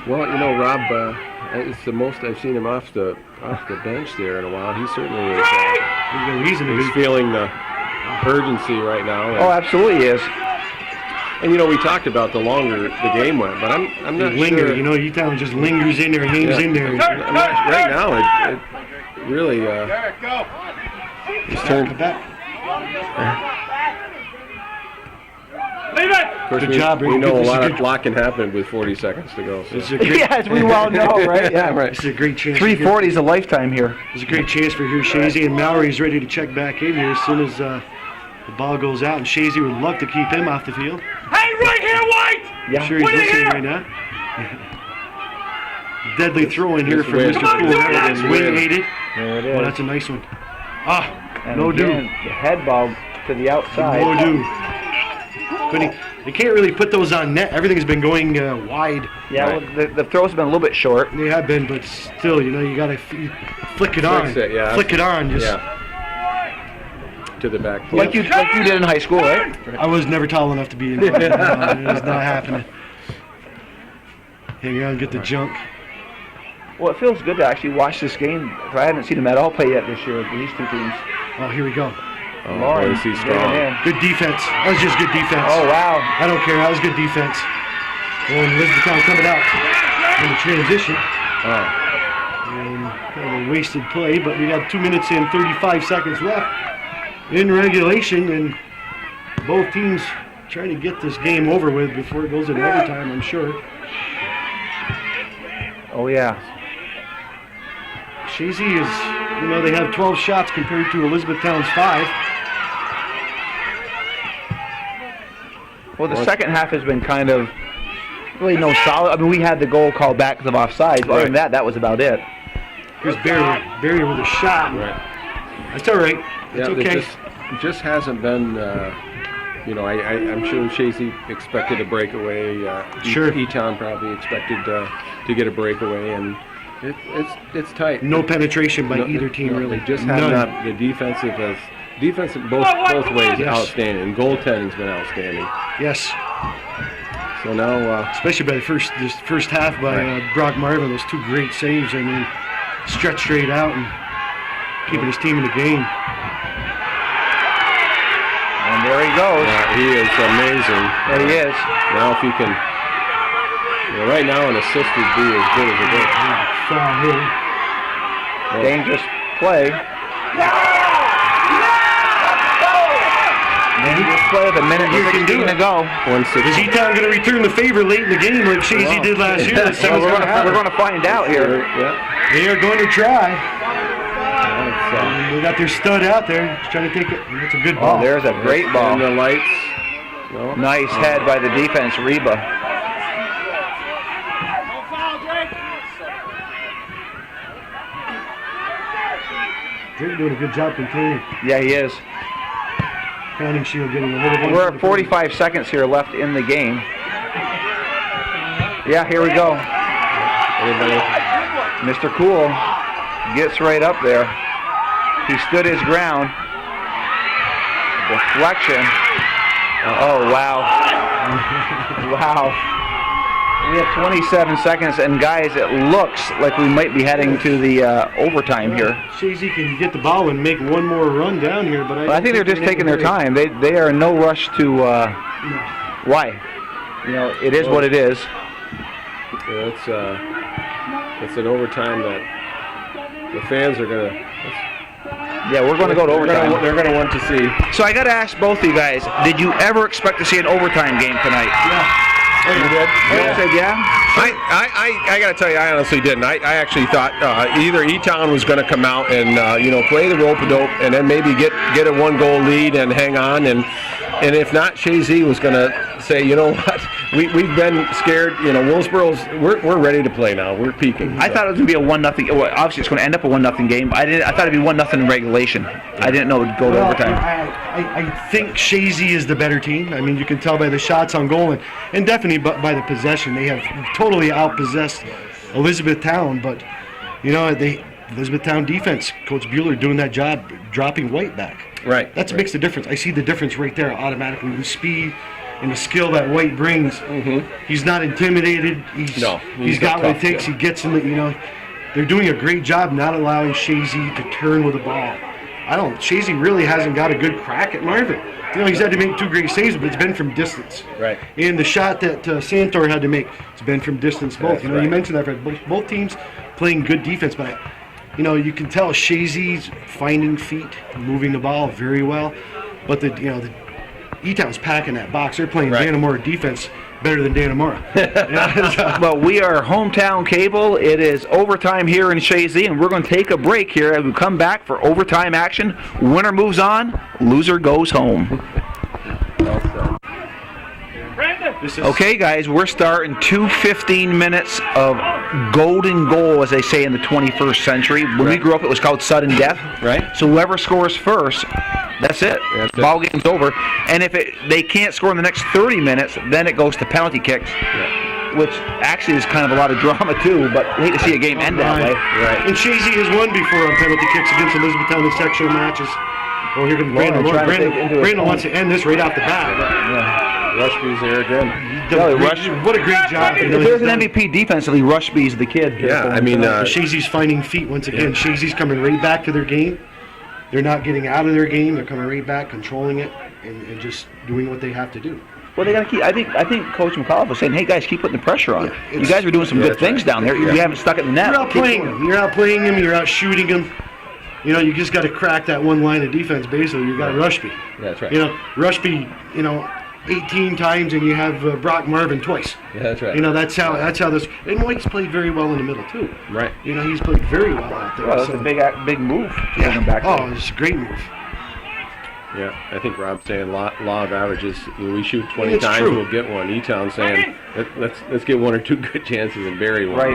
Well, you know, Rob, it's the most I've seen him off the bench there in a while. He certainly is. There's no reason to He's be. feeling the urgency right now. Oh, absolutely is. And we talked about the longer the game went, but I'm not linger. sure. E-Town just lingers in there, hangs in there. Right now, it really it's turned. Leave it! Of course, Good job, we Rick. know This is a good. lot can happen with 40 seconds to go. So. This is a great, Yes, we well know, right? Yeah, right. this is a great chance. 340 is a lifetime here. It's a great chance for here. Chazy and Mallory's ready to check back in here as soon as the ball goes out, and Chazy would love to keep him off the field. Hey, right here, White! Yeah. I'm sure he's Wait listening here. right now. Deadly throw in here This for win. Mr. Come on, Cool. do it. It's wing-aided. There it is. Oh, that's a nice one. Ah, And no again, do. the head ball to the outside. No do. But they can't really put those on net. Everything's been going wide. Yeah, Right. well, the throw's been a little bit short. They have been, but still, you got to flick it on. Fix it, yeah. Flick it on. Just. Yeah. To the back. Like you did in high school, right? I was never tall enough to be in. It was not happening. Hang on, get the junk. Well, it feels good to actually watch this game. I haven't seen them at all play yet this year, these two teams. Oh, here we go. Oh, Lauren, boy, is he getting strong. in. Good defense. That was just good defense. Oh, wow. I don't care. That was good defense. Oh, and Elizabethtown coming out in the transition. Oh. And kind of a wasted play, but we got 2 minutes and 35 seconds left in regulation, and both teams trying to get this game over with before it goes into overtime, I'm sure. Oh, yeah. Chazy is, they have 12 shots compared to Elizabethtown's 5. Well, the second half has been kind of really no solid. I mean, we had the goal called back because of offsides. But other than that, that was about it. Here's Barry with a shot. Right. That's all right. That's Yeah, okay. it just hasn't been. I'm sure Chazy expected a breakaway. Sure. E-Town probably expected to get a breakaway, and it's tight. No penetration by No, either team, no, really. They just have None. not. The defensive both ways outstanding, and goaltending's been outstanding. Yes, So now, especially by this first half by Brock Marvin. Those two great saves. I mean, stretched straight out and keeping his team in the game. And there he goes. he is amazing. There he is. Now if he can, right now an assist would be as good as it is. Foul here. Dangerous play. Dangerous play with a minute You and can do 16 to it. go. 160. Is E-Town going to return the favor late in the game like Chazy did last year? That's Well, what's we're gonna happen. going to find out here. Yeah. They are going to try. That's, They got their stud out there. He's trying to take it. That's a good ball. Oh, there's a great ball. And the lights. No. Nice head by the defense, Reba. Drake doing a good job containing. Yeah, he is. Pounding Shield getting a little bit. We're at 45 seconds here left in the game. Yeah, here we go. Anybody? Mr. Cool gets right up there. He stood his ground. Deflection. Oh, wow. Wow. We have 27 seconds, and guys, it looks like we might be heading to the overtime here. Chazy can get the ball and make one more run down here, but I think they're just taking their time. They are in no rush to. Why? It is what it is. Yeah, it's an overtime that the fans are gonna. Yeah, we're going to go to overtime. They're gonna want to see. So I got to ask both of you guys: did you ever expect to see an overtime game tonight? Yeah. You did. You said yeah. I got to tell you, I honestly didn't. I actually thought either E-Town was going to come out and play the rope-a-dope and then maybe get a 1-goal lead and hang on, and if not, Chazy was going to say, you know what, we've been scared. Willsboro's we're ready to play now. We're peaking. I thought it was going to be a 1-0. Well, obviously, it's going to end up a 1-0 game. I thought it'd be 1-0 in regulation. I didn't know it would go to overtime. I think Chazy is the better team. I mean, you can tell by the shots on goal and definitely by the possession. They have totally outpossessed Elizabethtown, but Elizabethtown defense, Coach Bueller doing that job, dropping White back. Right. That makes the difference. I see the difference right there automatically. The speed and the skill that White brings. Mm-hmm. He's not intimidated. He's got what it takes. He gets in the, they're doing a great job not allowing Chazy to turn with the ball. Chazy really hasn't got a good crack at Marvin. he's had to make 2 great saves, but it's been from distance. Right. And the shot that Santor had to make, it's been from distance both. That's You right. mentioned that, Fred. Both teams playing good defense, but you can tell Chazy's finding feet, moving the ball very well. But the E-Town's packing that box. They're playing Right. Dannemora defense better than Dannemora. Well, we are Hometown Cable. It is overtime here in Chazy, and we're going to take a break here as we come back for overtime action. Winner moves on, loser goes home. Okay, guys, we're starting 2 15 minutes of golden goal, as they say in the 21st century. When we grew up, it was called sudden death. Right. So whoever scores first, that's it. Ball game's over. And if they can't score in the next 30 minutes, then it goes to penalty kicks, which actually is kind of a lot of drama too. But I hate to see a game end that way. Right. And Chazy has won before on penalty kicks against Elizabethtown in sectional matches. Oh, here comes Brandon. Brandon wants to end this right off the bat. Rushby's there again. What a great job. If there's an MVP defensively, Rushby's the kid. Yeah, I mean, Chazy's finding feet once again. Chazy's coming right back to their game. They're not getting out of their game. They're coming right back, controlling it, and just doing what they have to do. Well, they got to keep. I think Coach McAuliffe was saying, "Hey guys, keep putting the pressure on. You guys are doing some good things down there. You haven't stuck it in the net. You're out playing them. You're out playing them. You're out shooting them. You just got to crack that one line of defense. Basically, you got Rushby. Yeah, that's right. Rushby. 18 times, and you have Brock Marvin twice. Yeah, that's right. That's how this. And White's played very well in the middle too. Right. He's played very well out there. Well, that's a big move. Yeah. Back Oh, it's a great move. Yeah, I think Rob's saying law of averages. We shoot 20 It's times, true. we'll get one. E-Town saying let's get 1 or 2 good chances and bury one. Right.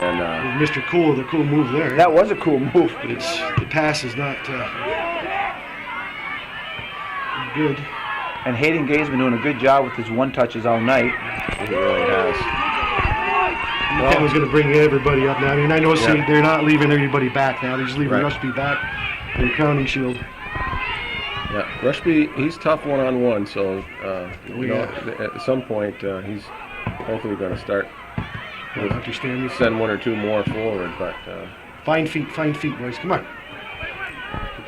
And Mr. Cool, the cool move there. That was a cool move. But the pass is not good. And Hayden Gay's been doing a good job with his one touches all night. He really has. That was going to bring everybody up now. I know they're not leaving everybody back now. They're just leaving Right. Rushby back. Their County Shield. Yeah, Rushby, he's tough one-on-one, so at some point he's hopefully going to start. I understand you. Send 1 or 2 more forward, but Fine feet, boys. Come on.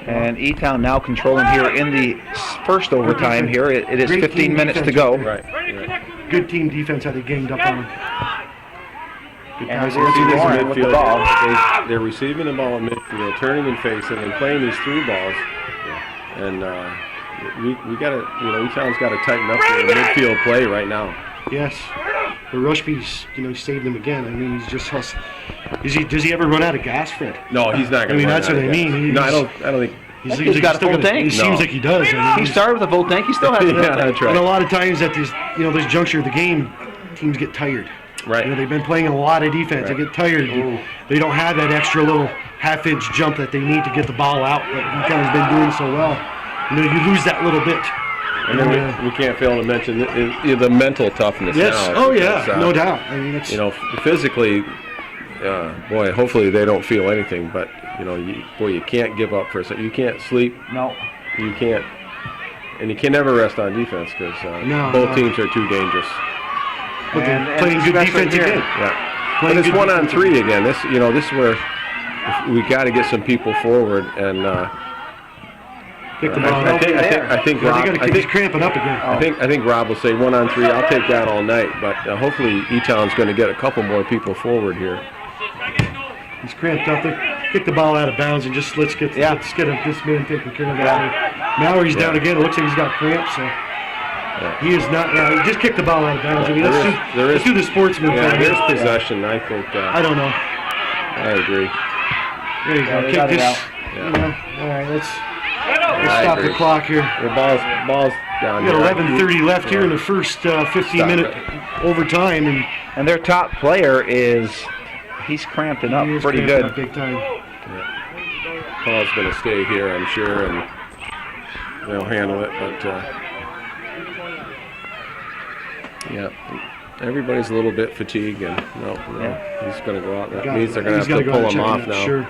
And E-Town now controlling here in the first overtime here. It is Great 15 team minutes to defense. go. right. Good team defense how they ganged up on them. Good And guys. they're See, this is Warren with the midfield. ball. They're receiving the ball in midfield, turning and facing, and playing these through balls. And we got to, E-Town's got to tighten up their midfield play right now. Yes. But Rushby's, saved them again. I mean, he's just does he ever run out of gas, Fred? No, he's not going to. That's what I mean. No, I don't think. He's got a full tank. It seems like he does. He started with a full tank. He still has it. Yeah, that's right. And a lot of times at this juncture of the game, teams get tired. Right. They've been playing a lot of defense. Right. They get tired. They don't have that extra little half-inch jump that they need to get the ball out. But E-Town's been doing so well. You lose that little bit. And then we can't fail to mention the mental toughness. Yes. Now. Oh because, yeah. No doubt. I mean, it's physically, boy, hopefully they don't feel anything. But you can't give up for a second. You can't sleep. No. You can't, and you can never rest on defense because both teams are too dangerous. But they're playing good defense again. Yeah. But it's 1-on-3 again. This is where we got to get some people forward and. Kick the ball. I think Rob. He's cramping up again. I think Rob will say 1-on-3. I'll take that all night. But hopefully E-Town's going to get a couple more people forward here. He's cramped up. Kick the ball out of bounds and just let's get this man taken care of. Now he's down again. It looks like he's got cramps. So he is not. Just kick the ball out of bounds. I mean, let's do the sportsman. Yeah, there's possession. I think. I don't know. I agree. There you go. Kick this. All right, let's stop the clock here. The ball's down. We got 11:30 left here in the first 15-minute overtime, and their top player he's cramping up pretty good. Up big time. Paul's going to stay here, I'm sure, and they'll handle it. But everybody's a little bit fatigued, and he's going to go out. That means they're going to have to pull him off now. Sure.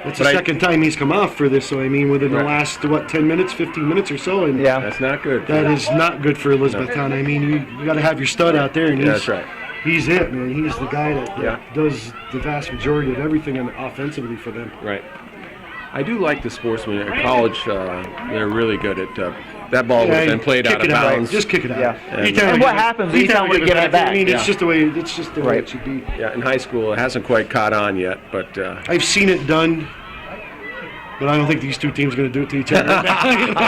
That's the second time he's come off for this, so I mean within the last 10 minutes, 15 minutes or so, and that's not good. That is not good for Elizabethtown. I mean, you got to have your stud out there, and that's right. He's it, man. He's the guy that does the vast majority of everything offensively for them. Right. I do like the sportsmen at college. They're really good at that ball would have been played out of bounds. Just kick it out. Yeah. And what happens? E-Town would get it back. I mean, it's just the way it should be. Yeah, in high school it hasn't quite caught on yet, but I've seen it done. But I don't think these two teams are going to do it to each other.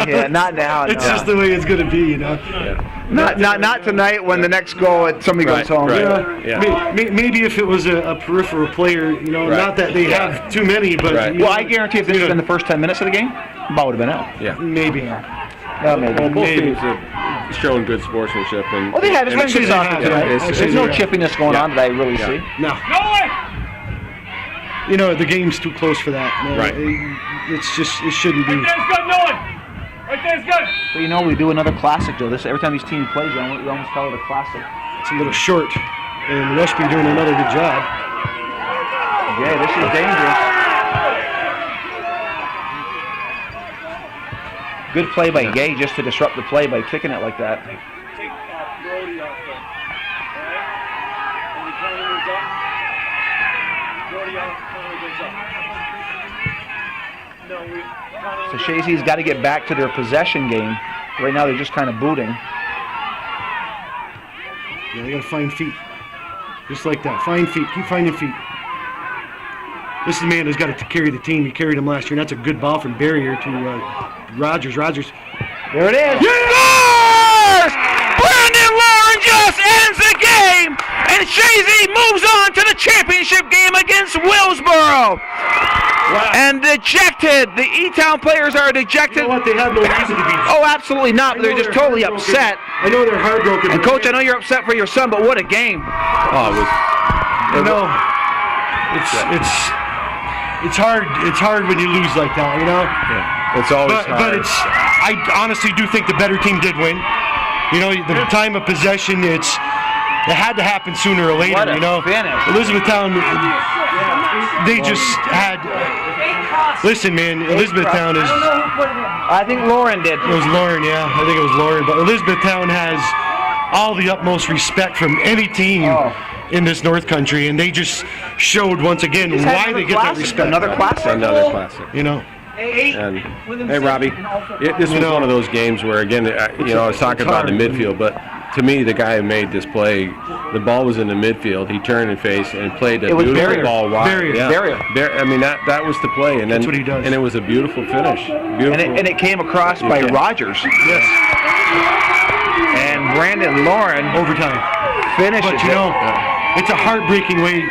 Yeah, not now. It's just the way it's going to be, you know. Yeah. Not tonight when the next goal somebody goes home. Right. Yeah. Maybe if it was a peripheral player, you know, not that they have too many, but Right. Well, I guarantee if this had been the first 10 minutes of the game, the ball would have been out. Yeah. maybe. Well, both teams have shown good sportsmanship. And, Well, they have. It's been good soccer tonight. There's no chippiness going on that I really see. No. No way! You know, the game's too close for that. Man. Right. It shouldn't be. Right there's good, Nolan! Right there's good! But you know, we do another classic, Joe. Every time these teams play, we almost call it a classic. It's a little short. And Westby doing another good job. Yeah, this is dangerous. Good play by Gay just to disrupt the play by kicking it like that. Take Brody off there. Alright? And the counter moves up. Brody off, counter goes up. No, So Chazy's got to get back to their possession game. Right now they're just kind of booting. Yeah, they got to find feet. Just like that. Find feet. Keep finding feet. This is the man who's got to carry the team. He carried him last year, and that's a good ball from Barrier to Rogers. Rogers. There it is. Scores! Brandon Lauren just ends the game, and Chazy moves on to the championship game against Willsboro. Wow. And dejected. The E-Town players are dejected. You know what? They have no reason to be. Oh, absolutely not. But they're just totally upset. I know they're heartbroken. And Coach, I know you're upset for your son, but what a game. Oh, it was. You know, it's hard. It's hard when you lose like that. You know. Yeah. It's always hard. But I honestly do think the better team did win. You know, the time of possession. It had to happen sooner or later. What a you know, finish. Elizabethtown. They just had. Listen, man, Elizabethtown is. I think Lauren did. It was Lauren, yeah. I think it was Lauren. But Elizabethtown has all the utmost respect from any team in this North Country, and they just showed once again why they get that respect. Another classic. Another classic. You know. And hey, Robbie, this was one of those games where, again, I was talking about the midfield, but to me, the guy who made this play, the ball was in the midfield. He turned and faced and played a beautiful Barrier. ball wide. Barrier. I mean, that was the play, and then That's what he does. And it was a beautiful finish. Beautiful. And it came across by Rogers. Yes. And Brandon Lauren Overtime. finishes But you know, it's a heartbreaking way.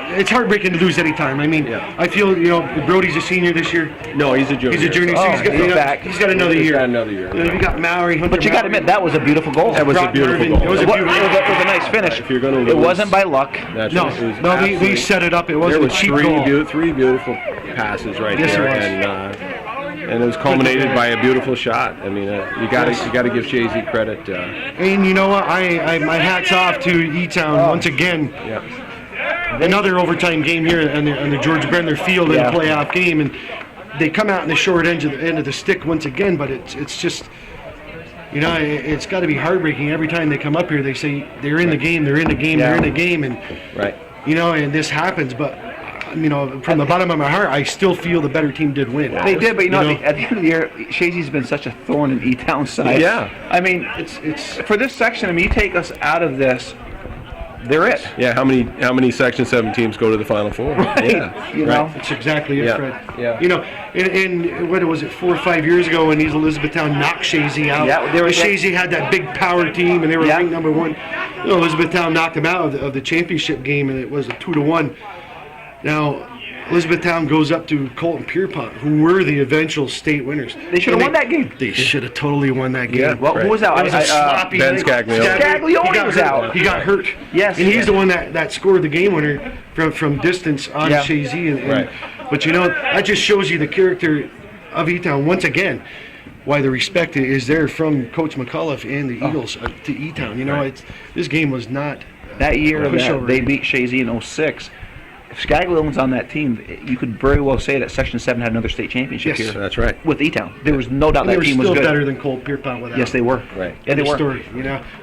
It's heartbreaking to lose any time. I mean, I feel, you know, Brody's a senior this year. No, he's a junior. He's a junior. Oh, So he's got, he's he's got another year. Got another year. You know, you got Maury, Hunter. But you got to admit, that was a beautiful goal. That was a Brock beautiful Mervin. goal. It was a beautiful. It was a nice finish. If you're going to lose, it wasn't by luck. That's No, it was no, they absolutely- set it up. It There wasn't a was cheap goal. three beautiful passes right Yes, it there, was. and it was culminated by a beautiful shot. I mean, you got to give Chazy credit. And you know what? I my hats off to E-Town once again. Yeah. Another overtime game here on the George Brendler Field in a playoff game, and they come out in the short end of the stick once again. But it's just, you know, it's got to be heartbreaking every time they come up here. They say they're in the game, they're in the game, they're in the game, and you know, and this happens. But you know, from the bottom of my heart, I still feel the better team did win. They did, but you know, at the end of the year, Chazy's been such a thorn in E-Town's side. Yeah. I mean, it's for this section. I mean, you take us out of this, they're it. Yeah. How many Section 7 teams go to the Final Four? Right. Yeah. You know. That's exactly it, Yeah. Fred. Yeah. You know, and what was it, 4 or 5 years ago when Elizabethtown knocked Chazy out? Yeah, they were. Chazy had that big power team, and they were ranked number one. You know, Elizabethtown knocked them out of the championship game, and it was a 2-1. Now, Elizabethtown goes up to Colton Pierpont, who were the eventual state winners. They should have won that game. They should have totally won that game. Yeah. Well, who was out? It was a sloppy Ben night. Scaglione. Scaglione was out. He got hurt. Yes. And he's the one that scored the game winner from distance on Chazy. And but you know, that just shows you the character of E-Town once again. Why the respect is there from Coach McCullough and the Eagles to E-Town. You know, this game was not That year pushover. that they beat Chazy in 06. Skagway was on that team, you could very well say that Section 7 had another state championship Yes. here. That's right. With E-Town. There was no doubt And they that were team was still good. better than Cold Pierpont without. Yes, they were. Right. Yeah, they the were. story,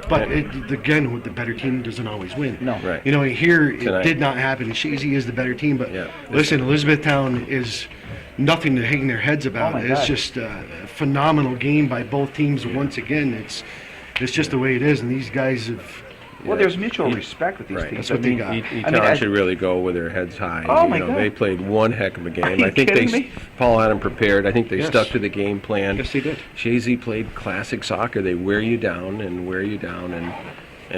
But again, with the better team doesn't always win. No. Right. Here it Tonight. did not happen. Chazy is the better team, but Yeah. listen, Elizabethtown is nothing to hang their heads about. Oh, my It's God. just a phenomenal game by both teams. Once again, it's just the way it is, and these guys have. Well, there's mutual respect with these Right. teams. That's what they got. E-Town should really go with their heads high. Oh, my God. They played one heck of a game. Are you I think kidding me? Paul had them prepared. I think they Yes. stuck to the game plan. Yes, they did. Chazy played classic soccer. They wear you down, and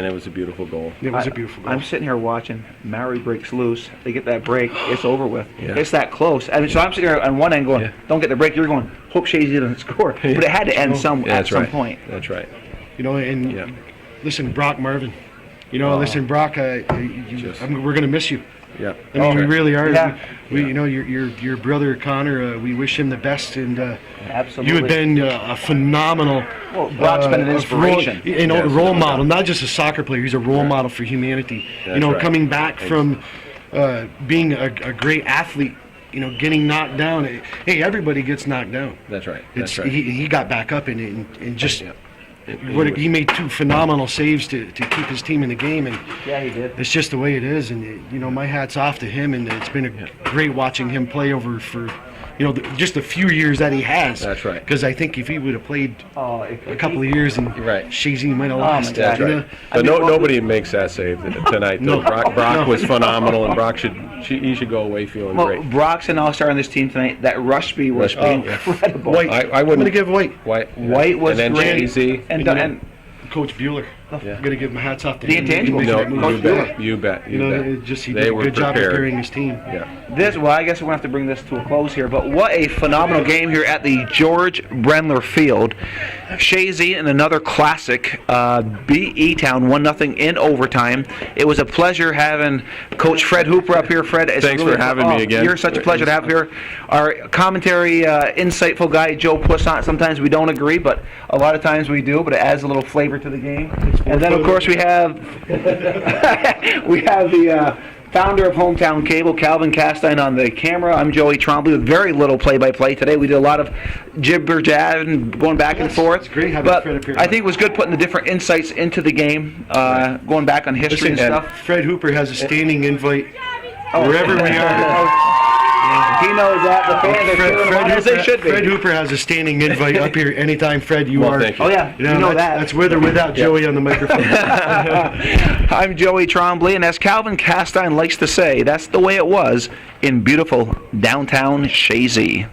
it was a beautiful goal. It was a beautiful goal. I'm sitting here watching. Maori breaks loose. They get that break. It's over with. Yeah. It's that close. I mean, so I'm sitting here on one end going, Yeah. "Don't get the break." You're going, "Hope Chazy doesn't score." But it had to end Yeah, at that's some right. point. That's right. And Yeah. listen, Brock Marvin. Listen, Brock. we're going to miss you. Yeah. I mean, we Right. really are. Yeah. Your brother Connor. We wish him the best, and Absolutely. you have been a phenomenal. Well, Brock's been an inspiration. A Yes, role no model, doubt. not just a soccer player. He's a role model for humanity. That's right. Coming back from being a great athlete. Getting knocked down. Hey, everybody gets knocked down. That's right. That's right. He got back up and just. Yeah. He made 2 phenomenal saves to keep his team in the game, and Yeah, he did. it's just the way it is. And my hat's off to him, and it's been great watching him play over for just the few years that he has. That's right. Because I think if he would have played Oh, a couple of years, and Right. Chazy might have my lost. God. That's right. But nobody makes that save tonight. Though. No. Brock was phenomenal, and Brock he should go away feeling Well, great. Brock's an all-star on this team tonight. That rush speed was Rush speed, incredible. White. I I'm wouldn't going to give White. White was and then great. Chazy. And Coach Bueller. Yeah. I'm going to give my hats off to The him. intangibles. He No, made that move. you bet. You bet. He They did a were good job prepared. preparing his team. Yeah. well, I guess we're going to have to bring this to a close here, but what a phenomenal game here at the George Brendler Field. Chazy in another classic, beat E-Town 1-0 in overtime. It was a pleasure having Coach Fred Hooper up here. Fred, it's Thanks really, for having me again. You're such a pleasure to have here. Our commentary, insightful guy, Joe Puissant. Sometimes we don't agree, but a lot of times we do, but it adds a little flavor to the game. And then, of course, we have the founder of Hometown Cable, Calvin Castine, on the camera. I'm Joey Trombley with very little play-by-play today. We did a lot of jibber-jab and going back and forth. It's great having but Fred up here. I think it was good putting the different insights into the game, going back on history Listen, and stuff. Fred Hooper has a standing invite wherever we are. He knows that. The fans are cheering him on as they should be. Fred Hooper has a standing invite up here anytime, Fred, you Well, are. thank you. Oh, yeah. You know that. That's with or without Joey on the microphone. I'm Joey Trombley, and as Calvin Castine likes to say, that's the way it was in beautiful downtown Chazy.